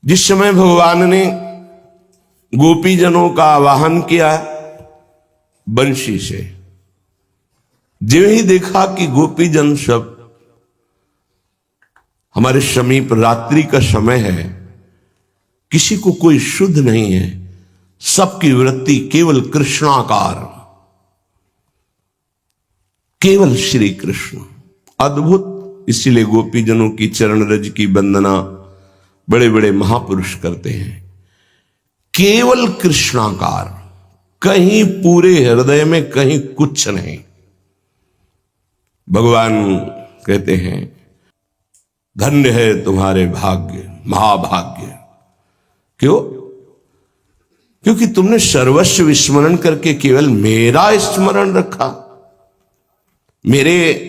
जिस समय भगवान ने गोपीजनों का आवाहन किया बंशी से, जो ही देखा कि गोपीजन सब हमारे समीप, रात्रि का समय है, किसी को कोई शुद्ध नहीं है, सबकी वृत्ति केवल कृष्णाकार, केवल श्री कृष्ण, अद्भुत। इसीलिए गोपीजनों की चरण रज की वंदना बड़े बड़े महापुरुष करते हैं। केवल कृष्णाकार, कहीं पूरे हृदय में कहीं कुछ नहीं। भगवान कहते हैं धन्य है तुम्हारे भाग्य, महाभाग्य। क्यों? क्योंकि तुमने सर्वस्व विस्मरण करके केवल मेरा स्मरण रखा। मेरे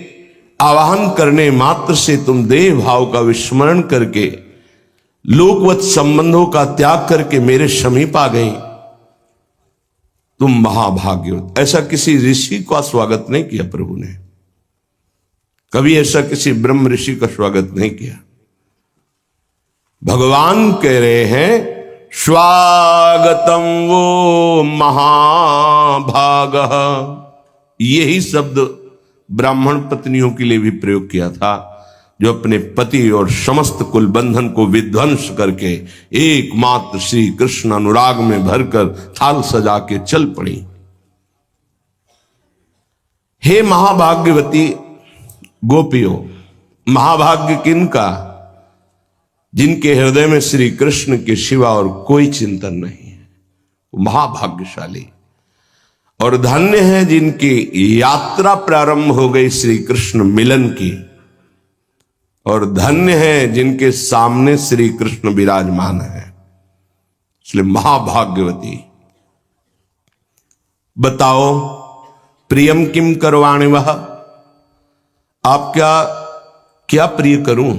आवाहन करने मात्र से तुम देह भाव का विस्मरण करके, लोकवत संबंधों का त्याग करके मेरे समीप आ गई। तुम महाभाग्यवत। ऐसा किसी ऋषि का स्वागत नहीं किया प्रभु ने, कभी ऐसा किसी ब्रह्म ऋषि का स्वागत नहीं किया। भगवान कह रहे हैं स्वागतम वो महाभाग। यही शब्द ब्राह्मण पत्नियों के लिए भी प्रयोग किया था, जो अपने पति और समस्त कुल बंधन को विध्वंस करके एकमात्र श्री कृष्ण अनुराग में भरकर थाल सजा के चल पड़ी। हे महाभाग्यवती गोपियों, महाभाग्य किनका? जिनके हृदय में श्री कृष्ण के सिवा और कोई चिंतन नहीं है, वो महाभाग्यशाली। और धन्य है जिनकी यात्रा प्रारंभ हो गई श्री कृष्ण मिलन की, और धन्य है जिनके सामने श्री कृष्ण विराजमान है। इसलिए महाभाग्यवती। बताओ प्रियम किम करवाणे वह, आप क्या प्रिय करूं?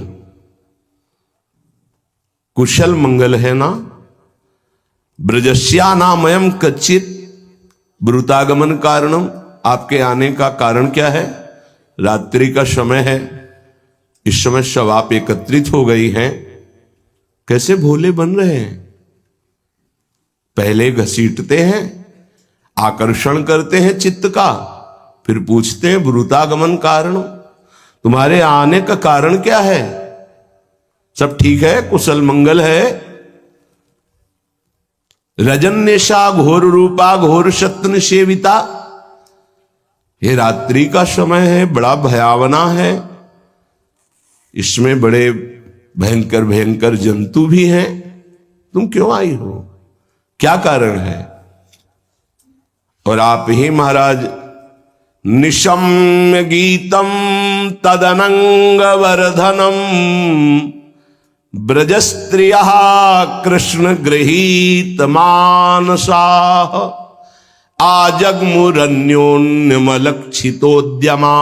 कुशल मंगल है ना? ब्रजस्या नामयम कच्चित ब्रुतागमन कारणम। आपके आने का कारण क्या है? रात्रि का समय है, इस समय सब आप एकत्रित हो गई हैं। कैसे भोले बन रहे हैं? पहले घसीटते हैं, आकर्षण करते हैं चित्त का, फिर पूछते हैं ब्रुतागमन कारण, तुम्हारे आने का कारण क्या है? सब ठीक है, कुशल मंगल है? रजन्येषा घोर रूपा घोर शत्रु सेविता। ये रात्रि का समय है, बड़ा भयावना है, इसमें बड़े भयंकर भयंकर जंतु भी हैं। तुम क्यों आई हो? क्या कारण है? और आप ही महाराज निशम्य गीतम तदनंग वर्धनम ब्रजस्त्रिया कृष्ण गृहीत मानसा आजग्मुरन्योन्यमलक्षितोद्यमा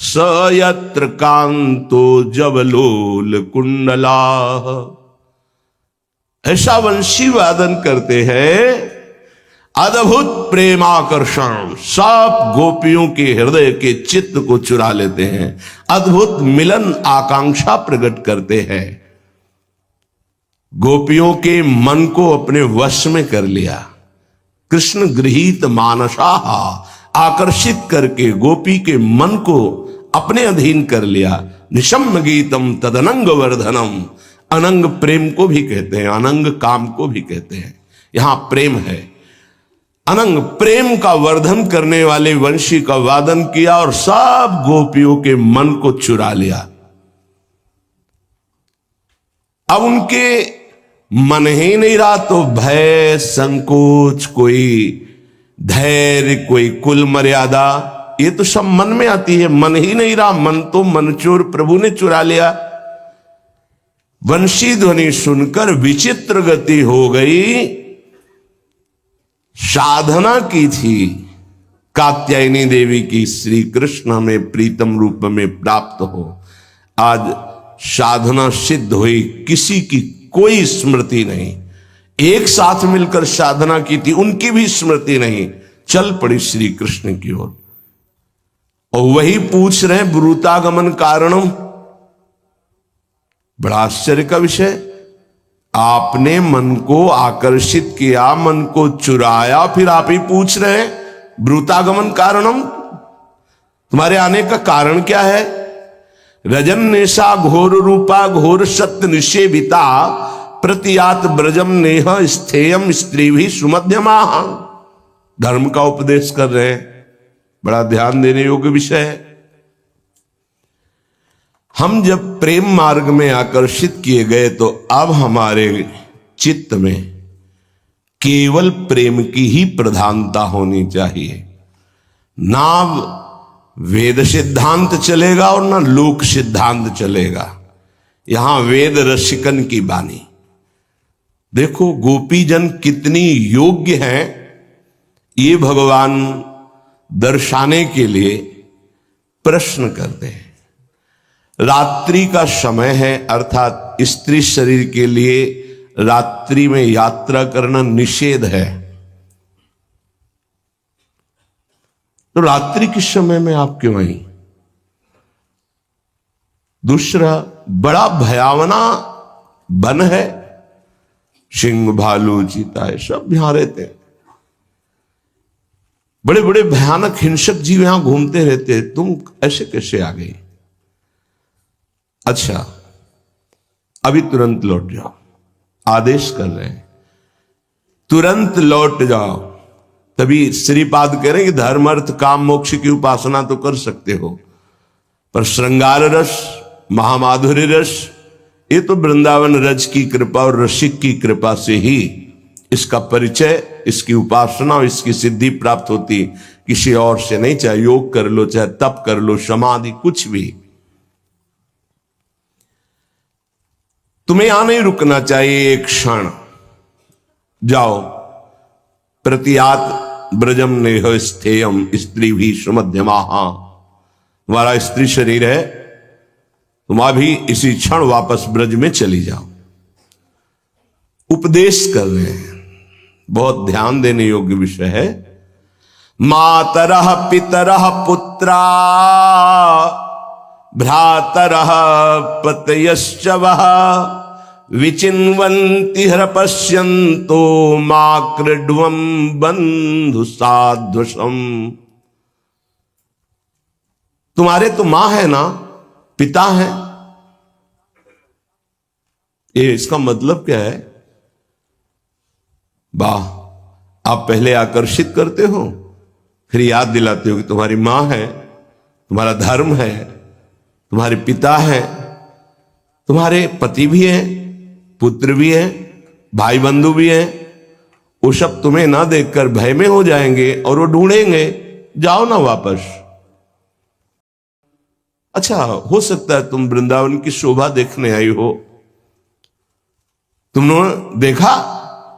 स यत्र कांतो जवलोल कुंडला। ऐसा वंशी वादन करते हैं, अद्भुत प्रेमाकर्षण, सब गोपियों के हृदय के चित्त को चुरा लेते हैं, अद्भुत मिलन आकांक्षा प्रकट करते हैं। गोपियों के मन को अपने वश में कर लिया। कृष्ण गृहीत मानसा, आकर्षित करके गोपी के मन को अपने अधीन कर लिया। निशम्य गीतम तदनंग वर्धनम। अनंग प्रेम को भी कहते हैं, अनंग काम को भी कहते हैं। यहां प्रेम है। अनंग प्रेम का वर्धन करने वाले वंशी का वादन किया और सब गोपियों के मन को चुरा लिया। अब उनके मन ही नहीं रहा तो भय, संकोच, कोई धैर्य, कोई कुल मर्यादा, ये तो सब मन में आती है। मन ही नहीं रहा, मन तो मनचोर प्रभु ने चुरा लिया। वंशी ध्वनि सुनकर विचित्र गति हो गई। साधना की थी कात्यायनी देवी की, श्री कृष्ण हमें प्रीतम रूप में प्राप्त हो। आज साधना सिद्ध हुई, किसी की कोई स्मृति नहीं। एक साथ मिलकर साधना की थी, उनकी भी स्मृति नहीं, चल पड़ी श्री कृष्ण की ओर। और वही पूछ रहे ब्रूतागमन कारणम। बड़ा आश्चर्य का विषय। आपने मन को आकर्षित किया, मन को चुराया, फिर आप ही पूछ रहे हैं ब्रूतागमन कारणम, तुम्हारे आने का कारण क्या है? रजन नेशा घोर रूपा घोर सत्य निषेविता प्रतियात ब्रजम नेह स्थेयम स्त्री भी सुमध्यमा। धर्म का उपदेश कर रहे हैं, बड़ा ध्यान देने योग्य विषय है। हम जब प्रेम मार्ग में आकर्षित किए गए तो अब हमारे चित्त में केवल प्रेम की ही प्रधानता होनी चाहिए। ना वेद सिद्धांत चलेगा और ना लोक सिद्धांत चलेगा। यहां वेद रसिकन की बानी। देखो गोपीजन कितनी योग्य हैं, ये भगवान दर्शाने के लिए प्रश्न करते हैं। रात्रि का समय है, अर्थात स्त्री शरीर के लिए रात्रि में यात्रा करना निषेध है। तो रात्रि के समय में आप क्यों आई? दूसरा, बड़ा भयावना वन है, सिंह भालू चीता है सब यहां रहते हैं, बड़े बड़े भयानक हिंसक जीव यहां घूमते रहते हैं, तुम ऐसे कैसे आ गई? अच्छा, अभी तुरंत लौट जाओ, आदेश कर रहे हैं, तुरंत लौट जाओ। तभी श्रीपाद कह रहे हैं कि धर्म अर्थ काम मोक्ष की उपासना तो कर सकते हो, पर श्रृंगार रस, महामाधुर्य रस, ये तो वृंदावन रज की कृपा और रसिक की कृपा से ही इसका परिचय, इसकी उपासना और इसकी सिद्धि प्राप्त होती, किसी और से नहीं। चाहे योग कर लो, चाहे तप कर लो, समाधि, कुछ भी। तुम्हें यहां नहीं रुकना चाहिए एक क्षण। जाओ, प्रतियात ब्रजम नेह स्थेयम स्त्री भी सुमध्यमा। तुम्हारा स्त्री शरीर है, तुम अभी इसी क्षण वापस ब्रज में चली जाओ। उपदेश कर रहे हैं, बहुत ध्यान देने योग्य विषय है। मातरः पितरः पुत्रा भ्रातरः पतयश्च वः विचिन्वन्ति हृपश्यन्तो माकृड्वं बंधु साध्वशम। तुम्हारे तो मां है ना, पिता है, ये इसका मतलब क्या है? वाह, आप पहले आकर्षित करते हो, फिर याद दिलाते हो कि तुम्हारी मां है, तुम्हारा धर्म है, तुम्हारे पिता है, तुम्हारे पति भी हैं, पुत्र भी हैं, भाई बंधु भी हैं। वो सब तुम्हें ना देखकर भय में हो जाएंगे और वो ढूंढेंगे, जाओ ना वापस। अच्छा, हो सकता है तुम वृंदावन की शोभा देखने आई हो, तुमने देखा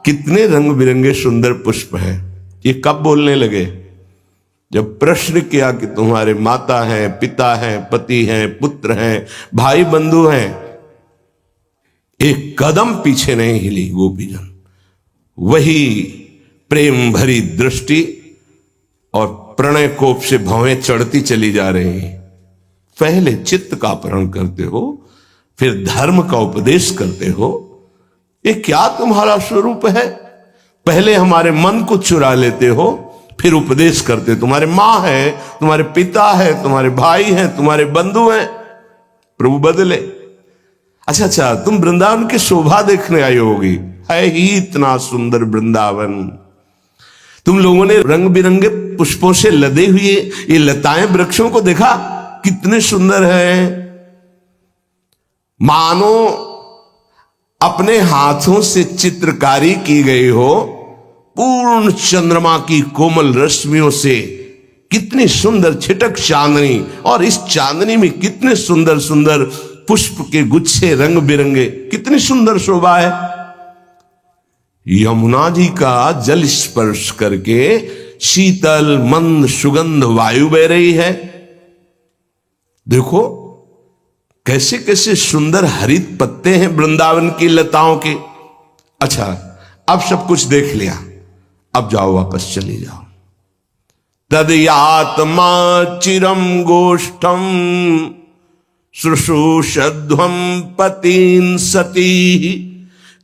कितने रंग बिरंगे सुंदर पुष्प हैं। ये कब बोलने लगे? जब प्रश्न किया कि तुम्हारे माता हैं, पिता हैं, पति हैं, पुत्र हैं, भाई बंधु हैं। एक कदम पीछे नहीं हिली गोपीजन। वही प्रेम भरी दृष्टि और प्रणय कोप से भवें चढ़ती चली जा रही हैं। पहले चित्त का अपहरण करते हो, फिर धर्म का उपदेश करते हो। ये क्या तुम्हारा स्वरूप है? पहले हमारे मन को चुरा लेते हो, फिर उपदेश करते। तुम्हारे मां है, तुम्हारे पिता है, तुम्हारे भाई हैं, तुम्हारे बंधु हैं, प्रभु बदले। अच्छा, तुम वृंदावन की शोभा देखने आई होगी, है ही इतना सुंदर वृंदावन। तुम लोगों ने रंग बिरंगे पुष्पों से लदे हुए ये लताएं वृक्षों को देखा, कितने सुंदर है। मानो अपने हाथों से चित्रकारी की गई हो, पूर्ण चंद्रमा की कोमल रश्मियों से। कितनी सुंदर छिटक चांदनी, और इस चांदनी में कितने सुंदर सुंदर पुष्प के गुच्छे रंग बिरंगे, कितनी सुंदर शोभा है। यमुना जी का जल स्पर्श करके शीतल मंद सुगंध वायु बह रही है। देखो कैसे कैसे सुंदर हरित पत्ते हैं वृंदावन की लताओं के। अच्छा, अब सब कुछ देख लिया, अब जाओ वापस चली जाओ। तदयात्मा चिरम गोष्ठम शुश्रूषध्वं पतिं सती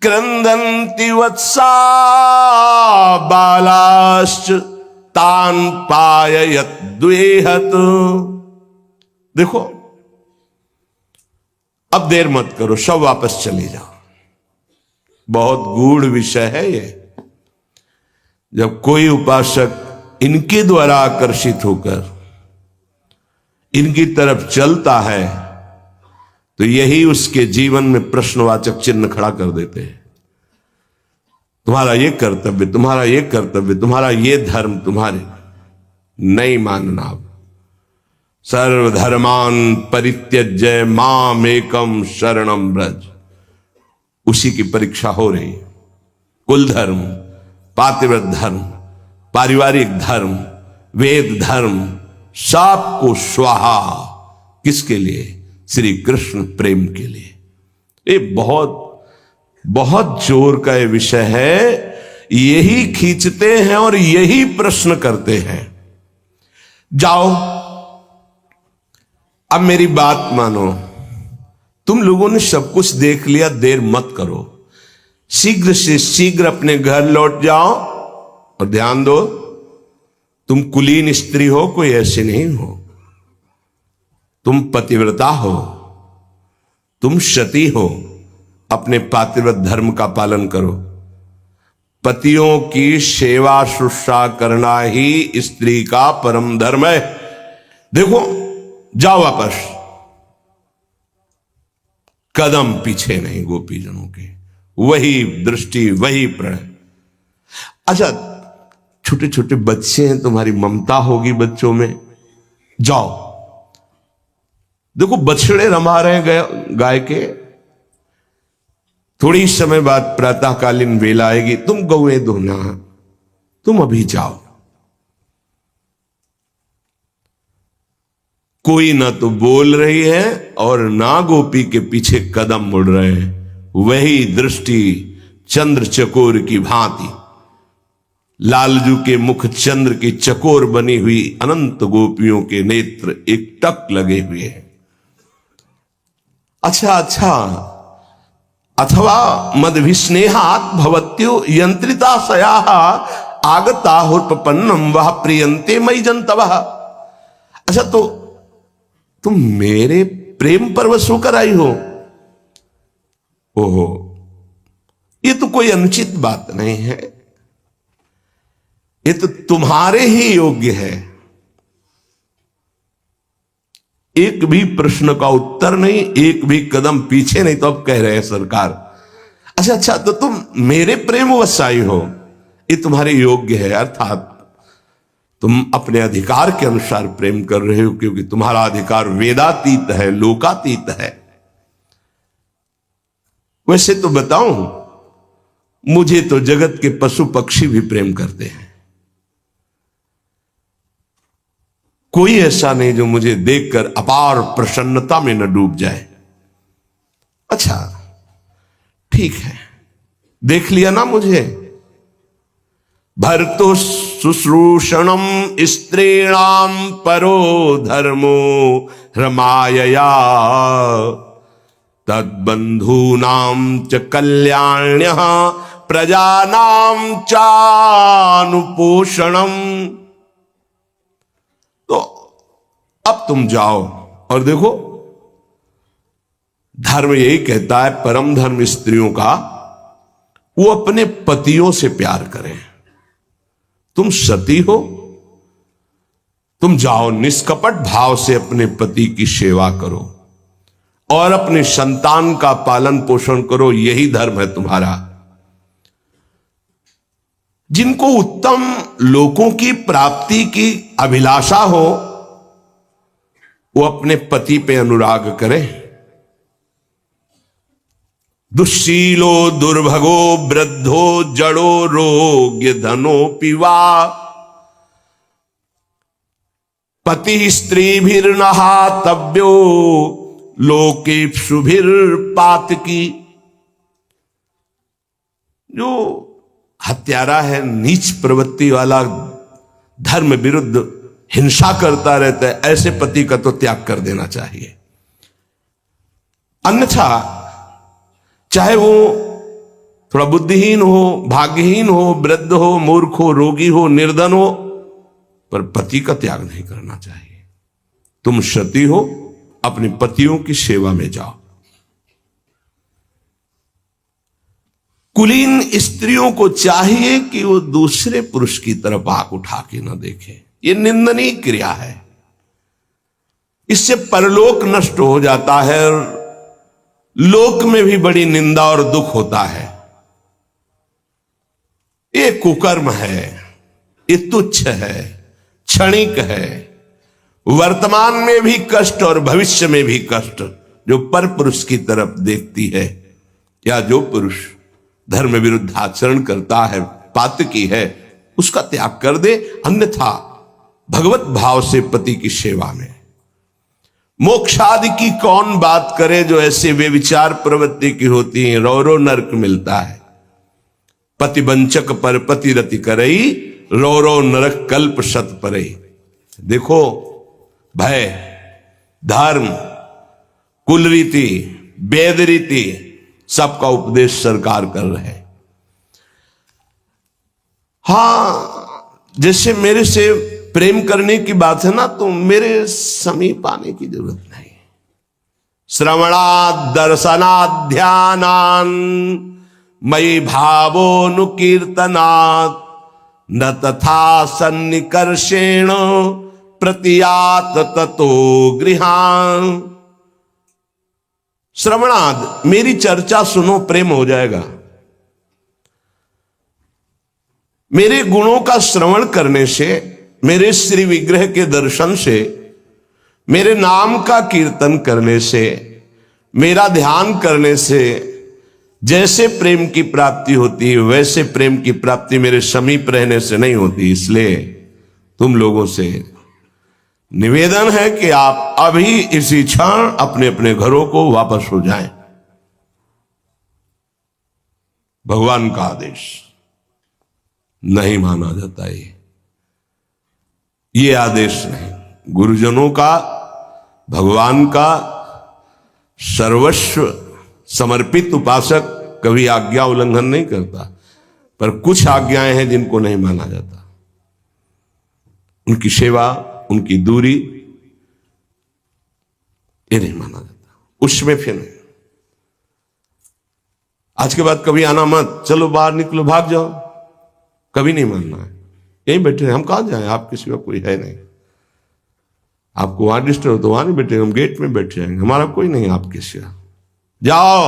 क्रंदन्ति वत्सा बालाश्च तान पाययत द्वेहत। देखो, अब देर मत करो, सब वापस चले जाओ। बहुत गूढ़ विषय है ये। जब कोई उपासक इनके द्वारा आकर्षित होकर इनकी तरफ चलता है तो यही उसके जीवन में प्रश्नवाचक चिन्ह खड़ा कर देते हैं। तुम्हारा ये कर्तव्य, तुम्हारा ये कर्तव्य, तुम्हारा ये धर्म, तुम्हारे नहीं मानना। सर्वधर्मान परित्यज्य माम एकम शरणम व्रज, उसी की परीक्षा हो रही है। कुल धर्म, पातिव्रत धर्म, पारिवारिक धर्म, वेद धर्म, सबको स्वाहा। किसके लिए? श्री कृष्ण प्रेम के लिए। ये बहुत बहुत जोर का ये विषय है। यही खींचते हैं और यही प्रश्न करते हैं। जाओ, अब मेरी बात मानो। तुम लोगों ने सब कुछ देख लिया, देर मत करो। शीघ्र से शीघ्र अपने घर लौट जाओ। और ध्यान दो, तुम कुलीन स्त्री हो, कोई ऐसी नहीं हो। तुम पतिव्रता हो, तुम सती हो। अपने पातिव्रत धर्म का पालन करो। पतियों की सेवा शुश्रूषा करना ही स्त्री का परम धर्म है। देखो, जाओ वापस। कदम पीछे नहीं गोपीजनों के। वही दृष्टि, वही प्रण। अच्छा, छोटे छोटे बच्चे हैं, तुम्हारी ममता होगी बच्चों में। जाओ, देखो बछड़े रमा रहे हैं गाय के। थोड़ी समय बाद प्रातःकालीन वेला आएगी, तुम गौएं धोना। तुम अभी जाओ। कोई ना तो बोल रही है और ना गोपी के पीछे कदम मुड़ रहे हैं। वही दृष्टि चंद्र चकोर की भांति, लालजू के मुख चंद्र की चकोर बनी हुई अनंत गोपियों के नेत्र एक टक लगे हुए हैं। अच्छा, अथवा मदभिस्नेहात् भवत्यो यंत्रिता सयाः आगता हुर्पन्नम वह प्रियंते मई जंतवः। अच्छा, तो तुम मेरे प्रेम परवश होकर आई हो। ओहो, ये तो कोई अनुचित बात नहीं है। ये तो तुम्हारे ही योग्य है। एक भी प्रश्न का उत्तर नहीं, एक भी कदम पीछे नहीं। तो अब कह रहे हैं सरकार, अच्छा, तो तुम मेरे प्रेम वशाई हो, ये तुम्हारे योग्य है। अर्थात तुम अपने अधिकार के अनुसार प्रेम कर रहे हो, क्योंकि तुम्हारा अधिकार वेदातीत है, लोकातीत है। वैसे तो बताऊं, मुझे तो जगत के पशु पक्षी भी प्रेम करते हैं। कोई ऐसा नहीं जो मुझे देखकर अपार प्रसन्नता में न डूब जाए। अच्छा, ठीक है, देख लिया ना मुझे। भर्तु शुश्रूषणम स्त्रीणाम परो धर्मो रमायया तद्बंधूनाम च कल्याण्यः प्रजानाम चानुपोषणम। तो अब तुम जाओ और देखो, धर्म यही कहता है, परम धर्म स्त्रियों का, वो अपने पतियों से प्यार करें। तुम सती हो, तुम जाओ निष्कपट भाव से अपने पति की सेवा करो और अपने संतान का पालन पोषण करो। यही धर्म है तुम्हारा। जिनको उत्तम लोकों की प्राप्ति की अभिलाषा हो, वो अपने पति पे अनुराग करें। दुश्शीलो दुर्भगो वृद्धो जड़ो रोग्य धनो पिवा पति स्त्रीभिर्नहातव्यो लोकेप्सुभिर्पातकी। जो हत्यारा है, नीच प्रवृत्ति वाला, धर्म विरुद्ध हिंसा करता रहता है, ऐसे पति का तो त्याग कर देना चाहिए। अन्यथा चाहे वो थोड़ा बुद्धिहीन हो, भाग्यहीन हो, वृद्ध हो, मूर्ख हो, रोगी हो, निर्धन हो, पर पति का त्याग नहीं करना चाहिए। तुम सती हो, अपने पतियों की सेवा में जाओ। कुलीन स्त्रियों को चाहिए कि वो दूसरे पुरुष की तरफ आंख उठा के न देखे। ये निंदनीय क्रिया है। इससे परलोक नष्ट हो जाता है और लोक में भी बड़ी निंदा और दुख होता है। ये कुकर्म है, ये तुच्छ है, क्षणिक है। वर्तमान में भी कष्ट और भविष्य में भी कष्ट जो पर पुरुष की तरफ देखती है, या जो पुरुष धर्म विरुद्ध आचरण करता है, पातकी है, उसका त्याग कर दे। अन्यथा भगवत भाव से पति की सेवा में मोक्ष आदि की कौन बात करे। जो ऐसे वे विचार प्रवृत्ति की होती है, रो रो नरक मिलता है। पति वंचक पर पति रति करई, रो रो नरक कल्प शत परई। देखो, भय, धर्म, कुल रीति, वेद रीति, सबका उपदेश सरकार कर रहे हैं। हां, जैसे मेरे से प्रेम करने की बात है ना, तो मेरे समीप आने की जरूरत नहीं। श्रवणात् दर्शनात् ध्यानान् मयि भावोनुकीर्तनात् न तथा सन्निकर्षेण प्रतियात ततो गृहान्। श्रवणाद, मेरी चर्चा सुनो, प्रेम हो जाएगा। मेरे गुणों का श्रवण करने से, मेरे श्री विग्रह के दर्शन से, मेरे नाम का कीर्तन करने से, मेरा ध्यान करने से जैसे प्रेम की प्राप्ति होती है, वैसे प्रेम की प्राप्ति मेरे समीप रहने से नहीं होती। इसलिए तुम लोगों से निवेदन है कि आप अभी इसी क्षण अपने अपने घरों को वापस हो जाएं। भगवान का आदेश नहीं माना जाता है। ये आदेश नहीं, गुरुजनों का, भगवान का सर्वस्व समर्पित उपासक कभी आज्ञा उल्लंघन नहीं करता। पर कुछ आज्ञाएं हैं जिनको नहीं माना जाता। उनकी सेवा, उनकी दूरी, ये नहीं माना जाता। उसमें फिर नहीं, आज के बाद कभी आना मत, चलो बाहर निकलो, भाग जाओ, कभी नहीं मानना है। यहीं बैठे हैं, हम कहां जाएं, आपके सिवा कोई है नहीं। आपको वहां डिस्टर्ब हो तो वहां नहीं बैठेंगे, हम गेट में बैठ जाएंगे, हमारा कोई नहीं आपके सिवा। जाओ,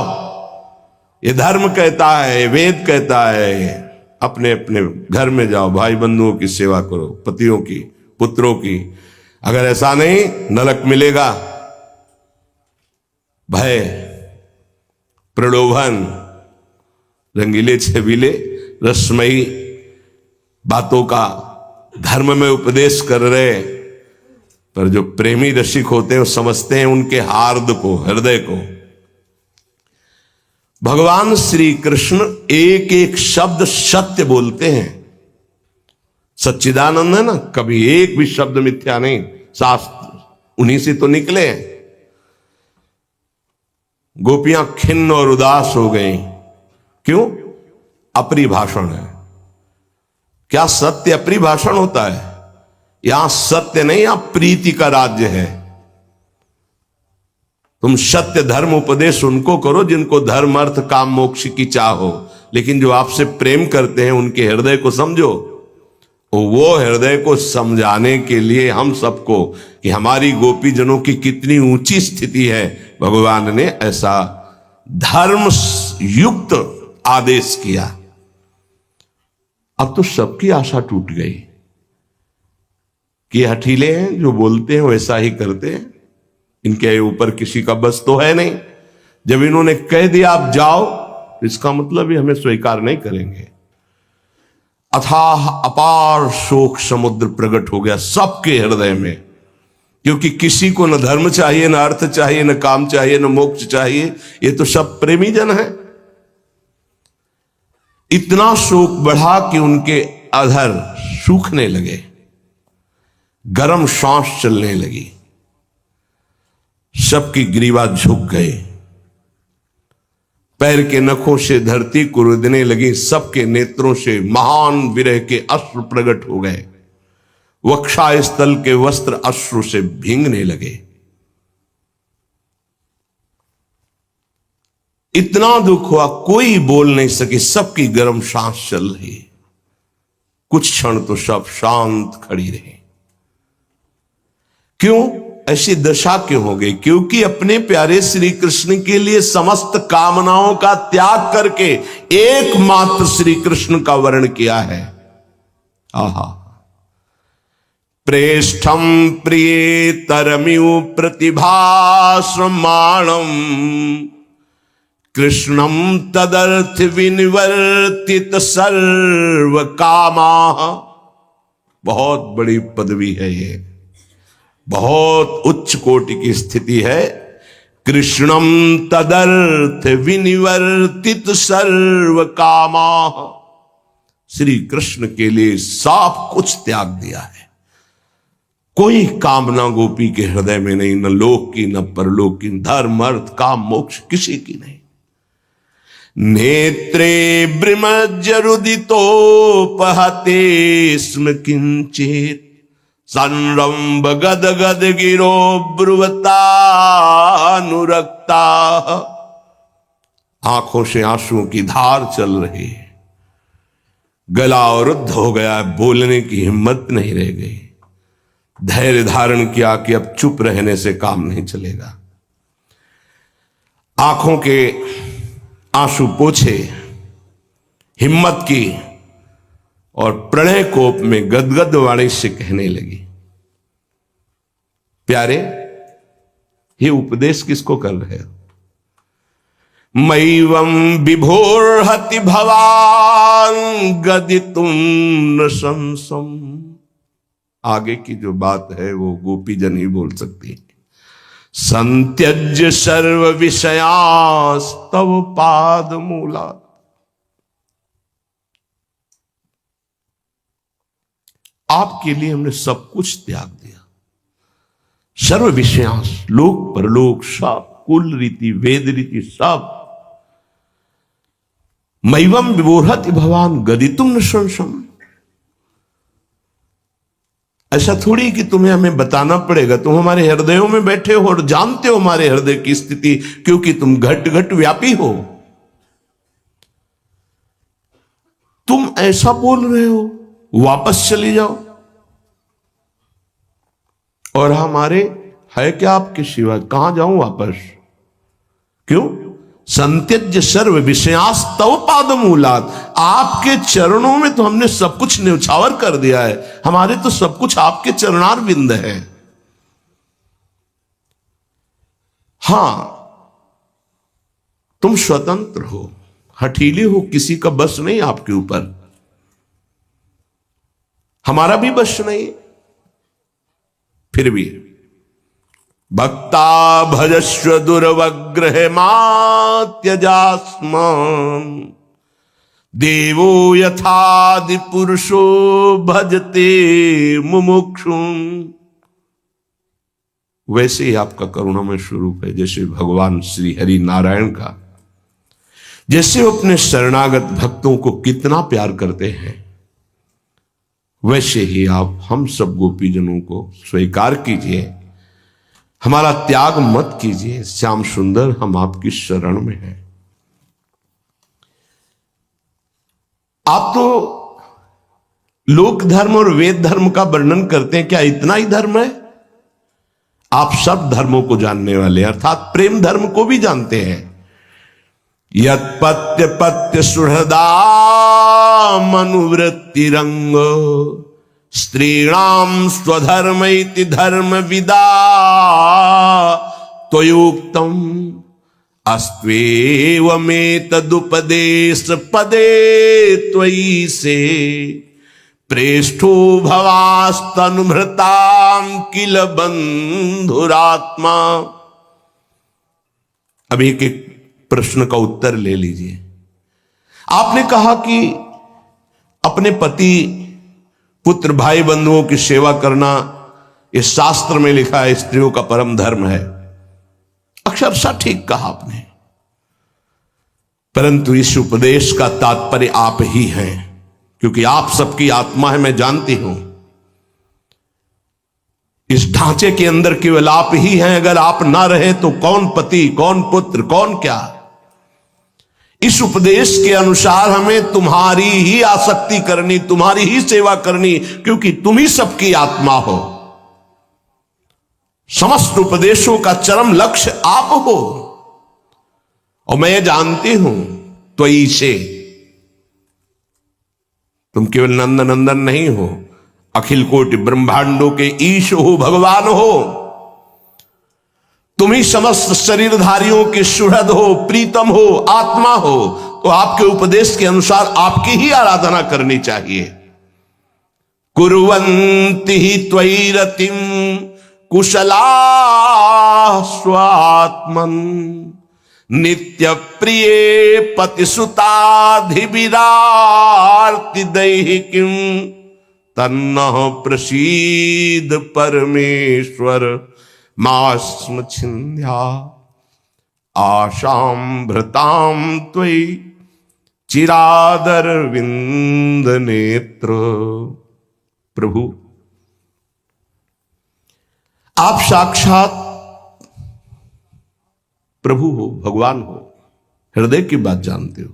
ये धर्म कहता है, वेद कहता है, अपने अपने घर में जाओ, भाई बंधुओं की सेवा करो, पतियों की, पुत्रों की। अगर ऐसा नहीं, नरक मिलेगा। भय, प्रलोभन, रंगीले छबीले रसमयी बातों का धर्म में उपदेश कर रहे, पर जो प्रेमी रसिक होते हैं वो समझते हैं उनके हार्द को, हृदय को। भगवान श्री कृष्ण एक एक शब्द सत्य बोलते हैं। सच्चिदानंद है ना, कभी एक भी शब्द मिथ्या नहीं। शास्त्र उन्हीं से तो निकले हैं। गोपियां खिन्न और उदास हो गई, क्यों? अपरिभाषण है। क्या सत्य अपरिभाषण होता है? यहां सत्य नहीं, यहां प्रीति का राज्य है। तुम सत्य धर्म उपदेश उनको करो जिनको धर्म अर्थ काम मोक्ष की चाह हो, लेकिन जो आपसे प्रेम करते हैं उनके हृदय को समझो। वो हृदय को समझाने के लिए हम सबको कि हमारी गोपी जनों की कितनी ऊंची स्थिति है, भगवान ने ऐसा धर्म युक्त आदेश किया। अब तो सबकी आशा टूट गई कि हठीले हैं, जो बोलते हैं वैसा ही करते हैं, इनके ऊपर किसी का बस तो है नहीं। जब इन्होंने कह दिया आप जाओ, इसका मतलब भी हमें स्वीकार नहीं करेंगे। अथाह अपार शोक समुद्र प्रकट हो गया सबके हृदय में, क्योंकि किसी को न धर्म चाहिए, न अर्थ चाहिए, न काम चाहिए, न मोक्ष चाहिए। ये तो सब प्रेमी जन है। इतना शोक बढ़ा कि उनके अधर सूखने लगे, गर्म सांस चलने लगी, सबकी ग्रीवा झुक गए। पैर के नखों से धरती कुरुदने लगी, सबके नेत्रों से महान विरह के अश्रु प्रकट हो गए, वक्षास्थल के वस्त्र अश्रु से भींगने लगे। इतना दुख हुआ, कोई बोल नहीं सके, सबकी गर्म सांस चल रही। कुछ क्षण तो सब शांत खड़ी रहे। क्यों ऐसी दशा क्यों हो गई? क्योंकि अपने प्यारे श्री कृष्ण के लिए समस्त कामनाओं का त्याग करके एकमात्र श्री कृष्ण का वर्ण किया है। आहा, प्रेष्ठम प्रिय तरमिव प्रतिभाश्रमाणम कृष्णम तदर्थ विनिवर्तित सर्व कामा। बहुत बड़ी पदवी है ये, बहुत उच्च कोटि की स्थिति है। कृष्णम तदर्थ विनिवर्तित सर्व कामा, श्री कृष्ण के लिए सब कुछ त्याग दिया है। कोई कामना गोपी के हृदय में नहीं, न लोक की न परलोक की, धर्म अर्थ काम मोक्ष किसी की नहीं। नेत्रे ब्रह्मजरुदितोपहते स्म किंचित संरंभ गद गद गिरो ब्रुवतानुरक्ता। आंखों से आंसुओं की धार चल रही, गला अवरुद्ध हो गया, बोलने की हिम्मत नहीं रह गई। धैर्य धारण किया कि अब चुप रहने से काम नहीं चलेगा। आंखों के आंसू पोछे, हिम्मत की और प्रणय कोप में गदगद वाणी से कहने लगी, प्यारे ये उपदेश किसको कर रहे हो? मैवं विभोर्हति भवान गदितुम न संसम। आगे की जो बात है वो गोपीजन ही बोल सकती है। संत्यज्य सर्व विषयास्तव पाद मूला। आपके लिए हमने सब कुछ त्याग दिया, सर्व विषयांश, लोक परलोक सब, कुल रीति वेद रीति सब। मैवम विभोर्हति भवान गदितुम न संशम। ऐसा थोड़ी कि तुम्हें हमें बताना पड़ेगा, तुम हमारे हृदयों में बैठे हो और जानते हो हमारे हृदय की स्थिति, क्योंकि तुम घट घट व्यापी हो। तुम ऐसा बोल रहे हो वापस चली जाओ, और हमारे है क्या आपके सिवा, कहां जाऊं वापस? क्यों? संत्यज्य सर्व विषयास्तव पादमूलात्। आपके चरणों में तो हमने सब कुछ न्यौछावर कर दिया है, हमारे तो सब कुछ आपके चरणार बिंद है। हां, तुम स्वतंत्र हो, हठीली हो, किसी का बस नहीं आपके ऊपर, हमारा भी बस नहीं। फिर भी भक्ता भजस्व दुर्वग्रह मात्यजास्म देवो यथादि पुरुषो भजते मुमुक्षुम। वैसे ही आपका करुणामय स्वरूप है, जैसे भगवान श्री हरि नारायण का, जैसे वो अपने शरणागत भक्तों को कितना प्यार करते हैं, वैसे ही आप हम सब गोपीजनों को स्वीकार कीजिए, हमारा त्याग मत कीजिए। श्याम सुंदर, हम आपकी शरण में हैं। आप तो लोक धर्म और वेद धर्म का वर्णन करते हैं, क्या इतना ही धर्म है? आप सब धर्मों को जानने वाले, अर्थात प्रेम धर्म को भी जानते हैं। यत्पत्य पत्य सुहृदा मनुवृत्ति रंग स्त्रीणाम स्वधर्म इति धर्म विदा त्वयुक्तम अस्त्वेवमेतदुपदेश पदे त्वयि से प्रेष्ठो भवास्तनुभृतां किल बंधुरात्मा। अब एक एक प्रश्न का उत्तर ले लीजिए। आपने कहा कि अपने पति पुत्र भाई बंधुओं की सेवा करना इस शास्त्र में लिखा है, स्त्रियों का परम धर्म है। अक्षरशः ठीक कहा आपने। परंतु इस उपदेश का तात्पर्य आप ही हैं, क्योंकि आप सबकी आत्मा है, मैं जानती हूं। इस ढांचे के अंदर केवल आप ही हैं। अगर आप ना रहे तो कौन पति, कौन पुत्र, कौन क्या। इस उपदेश के अनुसार हमें तुम्हारी ही आसक्ति करनी, तुम्हारी ही सेवा करनी, क्योंकि तुम ही सबकी आत्मा हो। समस्त उपदेशों का चरम लक्ष्य आप हो। और मैं ये जानती हूं तो इसे तुम केवल नंद नंदन नहीं हो, अखिल कोटि ब्रह्मांडों के ईश हो, भगवान हो। तुम ही समस्त शरीरधारियों के सुहृद हो, प्रीतम हो, आत्मा हो। तो आपके उपदेश के अनुसार आपकी ही आराधना करनी चाहिए। कुर्वन्ति ही त्वयि रतिम कुशला स्वात्मन नित्य प्रिय पतिसुताधिविरार्ति दैहिकीं तन्नः प्रसीद परमेश्वर मास्म छिंद्या आशां भृतां त्वयि चिरादरविंद नेत्र। प्रभु, आप साक्षात प्रभु हो, भगवान हो, हृदय की बात जानते हो।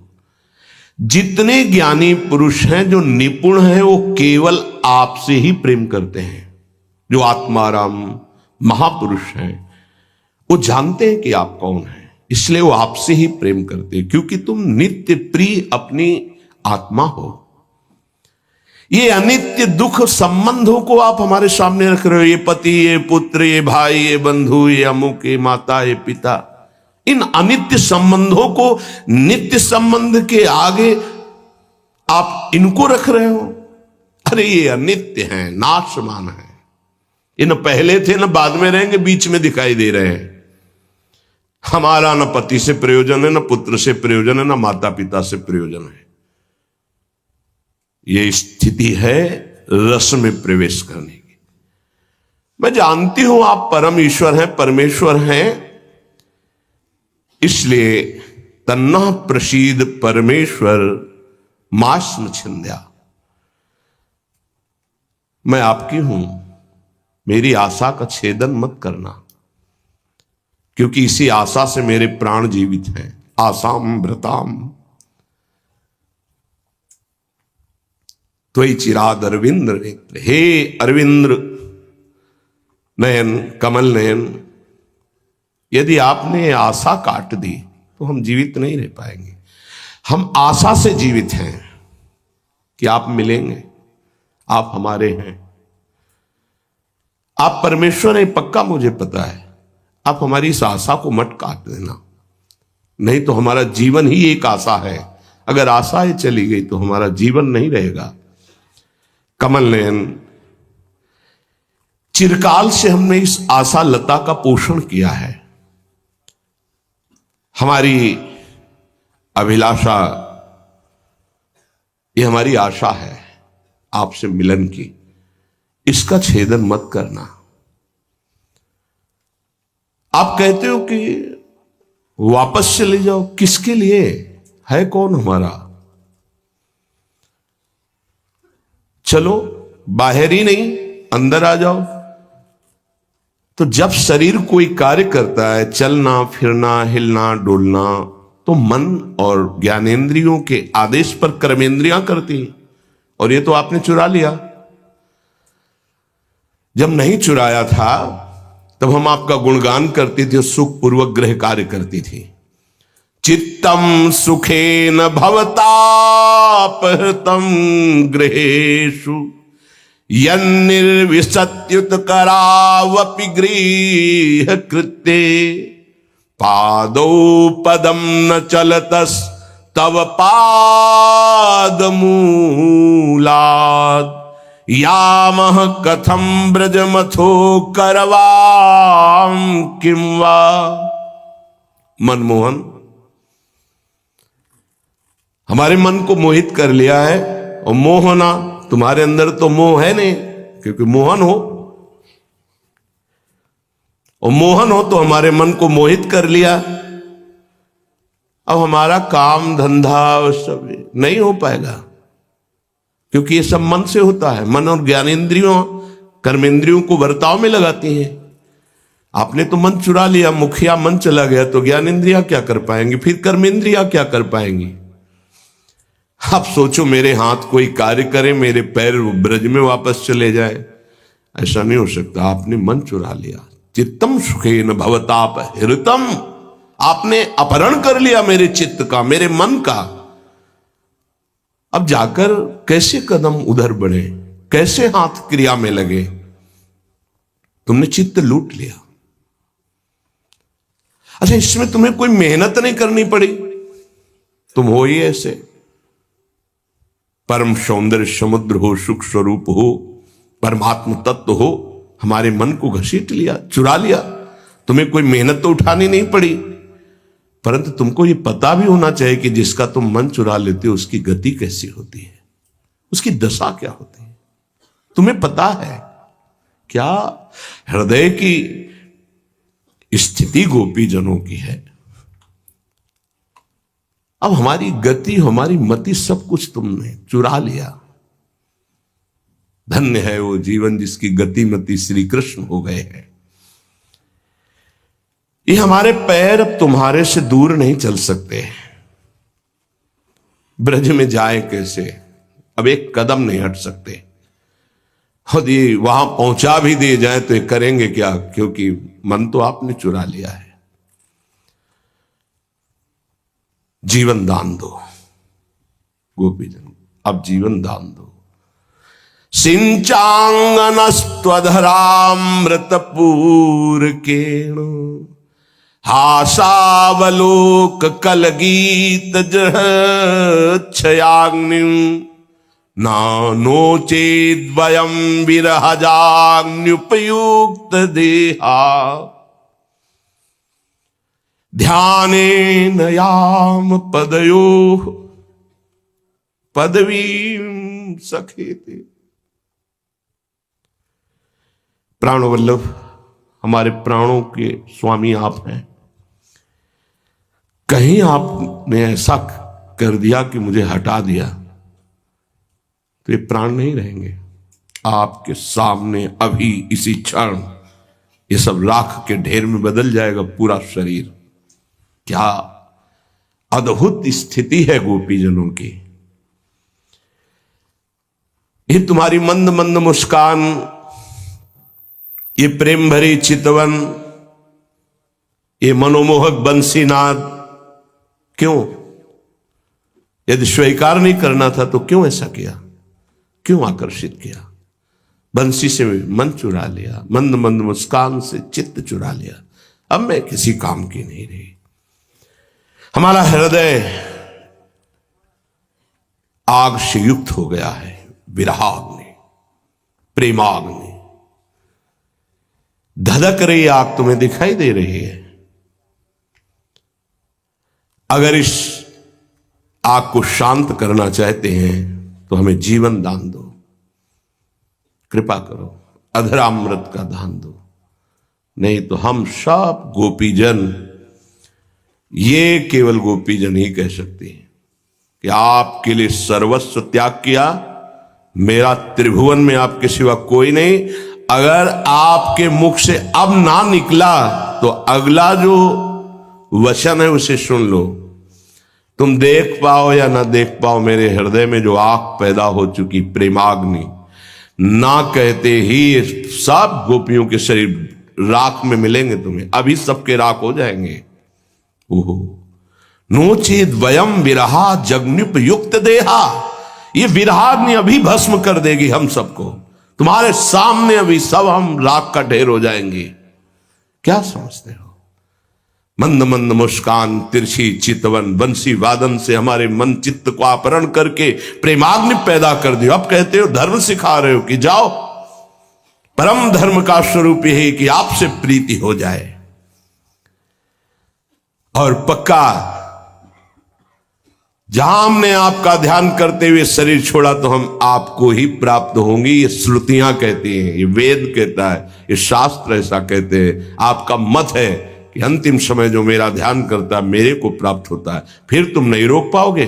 जितने ज्ञानी पुरुष हैं, जो निपुण हैं, वो केवल आपसे ही प्रेम करते हैं। जो आत्माराम महापुरुष हैं, वो जानते हैं कि आप कौन हैं, इसलिए वो आपसे ही प्रेम करते हैं, क्योंकि तुम नित्य प्रिय अपनी आत्मा हो। ये अनित्य दुख संबंधों को आप हमारे सामने रख रहे हो। ये पति, ये पुत्र, ये भाई, ये बंधु, ये अमुक, ये माता, ये पिता, इन अनित्य संबंधों को नित्य संबंध के आगे आप इनको रख रहे हो। अरे ये अनित्य हैं, नाशमान है। ये न पहले थे, न बाद में रहेंगे, बीच में दिखाई दे रहे हैं। हमारा न पति से प्रयोजन है, न पुत्र से प्रयोजन है, न माता पिता से प्रयोजन है। ये स्थिति है रस में प्रवेश करने की। मैं जानती हूं आप परम ईश्वर हैं, परमेश्वर हैं, इसलिए तन्नः प्रसीद परमेश्वर मास्म छिंद्या। मैं आपकी हूं, मेरी आशा का छेदन मत करना, क्योंकि इसी आशा से मेरे प्राण जीवित हैं। आसाम भृताम त्वयि चिराद अरविंद नेत्र। हे अरविंद नयन, कमल नयन, यदि आपने आशा काट दी तो हम जीवित नहीं रह पाएंगे। हम आशा से जीवित हैं कि आप मिलेंगे, आप हमारे हैं, आप परमेश्वर हैं, पक्का मुझे पता है। आप हमारी इस आशा को मत काट देना, नहीं तो हमारा जीवन ही एक आशा है। अगर आशा ही चली गई तो हमारा जीवन नहीं रहेगा। कमल नयन, चिरकाल से हमने इस आशा लता का पोषण किया है। हमारी अभिलाषा, ये हमारी आशा है आपसे मिलन की, इसका छेदन मत करना। आप कहते हो कि वापस चले जाओ, किसके लिए? है कौन हमारा? चलो, बाहर ही नहीं, अंदर आ जाओ। तो जब शरीर कोई कार्य करता है, चलना फिरना, हिलना डोलना, तो मन और ज्ञानेंद्रियों के आदेश पर कर्मेंद्रियां करती, और ये तो आपने चुरा लिया। जब नहीं चुराया था तब हम आपका गुणगान करते थे, सुख पूर्वक गृह कार्य करती थी। चित्तम सुखेन भवतापहृतम गृहेषु यन्निर्विशत्युत करावपि गृह कृत्ये पादौ पदम न चलतस तव पादमूलाद यामह कथम ब्रजमथो करवाम किम वा। मनमोहन, हमारे मन को मोहित कर लिया है, और मोहना, तुम्हारे अंदर तो मोह है नहीं, क्योंकि मोहन हो, और मोहन हो तो हमारे मन को मोहित कर लिया। अब हमारा काम धंधा और सब नहीं हो पाएगा, क्योंकि ये सब मन से होता है। मन और ज्ञानेंद्रियों कर्मेंद्रियों को बर्ताव में लगाती हैं। आपने तो मन चुरा लिया, मुखिया मन चला गया, तो ज्ञानेंद्रियां क्या कर पाएंगी, फिर कर्मेंद्रियां क्या कर पाएंगी। आप सोचो मेरे हाथ कोई कार्य करे, मेरे पैर ब्रज में वापस चले जाए, ऐसा नहीं हो सकता। आपने मन चुरा लिया। चित्तम सुखेन भवताप हृतम, आपने अपहरण कर लिया मेरे चित्त का, मेरे मन का। अब जाकर कैसे कदम उधर बढ़े, कैसे हाथ क्रिया में लगे। तुमने चित्त लूट लिया। अच्छा, इसमें तुम्हें कोई मेहनत नहीं करनी पड़ी, तुम हो ही ऐसे। परम सौंदर्य समुद्र हो, सुख स्वरूप हो, परमात्म तत्व हो, हमारे मन को घसीट लिया, चुरा लिया। तुम्हें कोई मेहनत तो उठानी नहीं पड़ी, परंतु तुमको ये पता भी होना चाहिए कि जिसका तुम मन चुरा लेते हो उसकी गति कैसी होती है, उसकी दशा क्या होती है। तुम्हें पता है क्या हृदय की स्थिति गोपी जनों की है। अब हमारी गति, हमारी मति, सब कुछ तुमने चुरा लिया। धन्य है वो जीवन जिसकी गति मति श्री कृष्ण हो गए हैं। ये हमारे पैर अब तुम्हारे से दूर नहीं चल सकते। ब्रज में जाए कैसे, अब एक कदम नहीं हट सकते। यदि वहां पहुंचा भी दिए जाए तो ये करेंगे क्या, क्योंकि मन तो आपने चुरा लिया है। जीवन दान दो गोपीजन, अब जीवन दान दो। सिंचांगनस्त्वधरामृतपूरकेण हासावलोक कलगीत जहच्छयाग्निं नो चेद्वयं विरहजाग्न्युपयुक्त देहा ध्यानेन याम पदयोः पदवीं सखेते। प्राणवल्लभ, हमारे प्राणों के स्वामी आप हैं। कहीं आपने ऐसा कर दिया कि मुझे हटा दिया तो ये प्राण नहीं रहेंगे। आपके सामने अभी इसी क्षण ये सब राख के ढेर में बदल जाएगा पूरा शरीर। क्या अद्भुत स्थिति है गोपीजनों की। ये तुम्हारी मंद मंद मुस्कान, ये प्रेम भरी चितवन, ये मनोमोहक बंसीनाद, क्यों? यदि स्वीकार नहीं करना था तो क्यों ऐसा किया, क्यों आकर्षित किया? बंसी से मन चुरा लिया, मंद मंद मुस्कान से चित्त चुरा लिया। अब मैं किसी काम की नहीं रही। हमारा हृदय आग से युक्त हो गया है, विरहाग्नि, प्रेमाग्नि। धधक रही आग तुम्हें दिखाई दे रही है। अगर इस आग को शांत करना चाहते हैं तो हमें जीवन दान दो, कृपा करो, अधरामृत का दान दो। नहीं तो हम सब गोपीजन, ये केवल गोपीजन ही कह सकते हैं कि आपके लिए सर्वस्व त्याग किया, मेरा त्रिभुवन में आपके सिवा कोई नहीं। अगर आपके मुख से अब ना निकला तो अगला जो वचन है उसे सुन लो। तुम देख पाओ या ना देख पाओ, मेरे हृदय में जो आग पैदा हो चुकी प्रेमाग्नि, ना कहते ही सब गोपियों के शरीर राख में मिलेंगे तुम्हें, अभी सबके राख हो जाएंगे। ओहो, नोचेद वयम विरहा जगन्युपयुक्त देहा, ये विरहाग्नि अभी भस्म कर देगी हम सबको। तुम्हारे सामने अभी सब हम राख का ढेर हो जाएंगे। क्या समझते हो? मंद मंद मुस्कान, तिरछी चितवन, बंसी वादन से हमारे मन चित्त को अपहरण करके प्रेमाग्नि पैदा कर दियो। अब कहते हो धर्म सिखा रहे हो कि जाओ, परम धर्म का स्वरूप यह है कि आपसे प्रीति हो जाए। और पक्का जहां हमने आपका ध्यान करते हुए शरीर छोड़ा तो हम आपको ही प्राप्त होंगी। ये श्रुतियां कहती हैं, ये वेद कहता है, ये शास्त्र ऐसा कहते हैं। आपका मत है कि कि अंतिम समय जो मेरा ध्यान करता है मेरे को प्राप्त होता है, फिर तुम नहीं रोक पाओगे।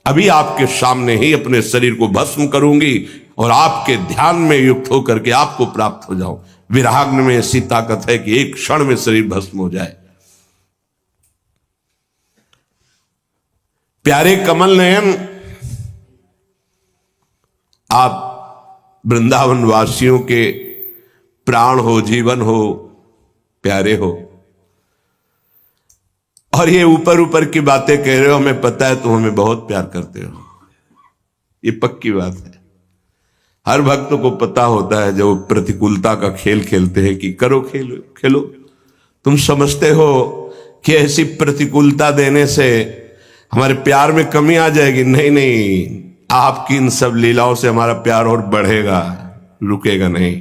अभी आपके सामने ही अपने शरीर को भस्म करूंगी और आपके ध्यान में युक्त होकर के आपको प्राप्त हो जाऊं। विराग्न में ऐसी ताकत है कि एक क्षण में शरीर भस्म हो जाए। प्यारे कमल नयन, आप वृंदावन वासियों के प्राण हो, जीवन हो, प्यारे हो, और ये ऊपर ऊपर की बातें कह रहे हो, हमें पता है तुम हमें बहुत प्यार करते हो, ये पक्की बात है। हर भक्त को पता होता है जब प्रतिकूलता का खेल खेलते हैं कि करो खेलो खेलो, तुम समझते हो कि ऐसी प्रतिकूलता देने से हमारे प्यार में कमी आ जाएगी। नहीं नहीं, आपकी इन सब लीलाओं से हमारा प्यार और बढ़ेगा, रुकेगा नहीं,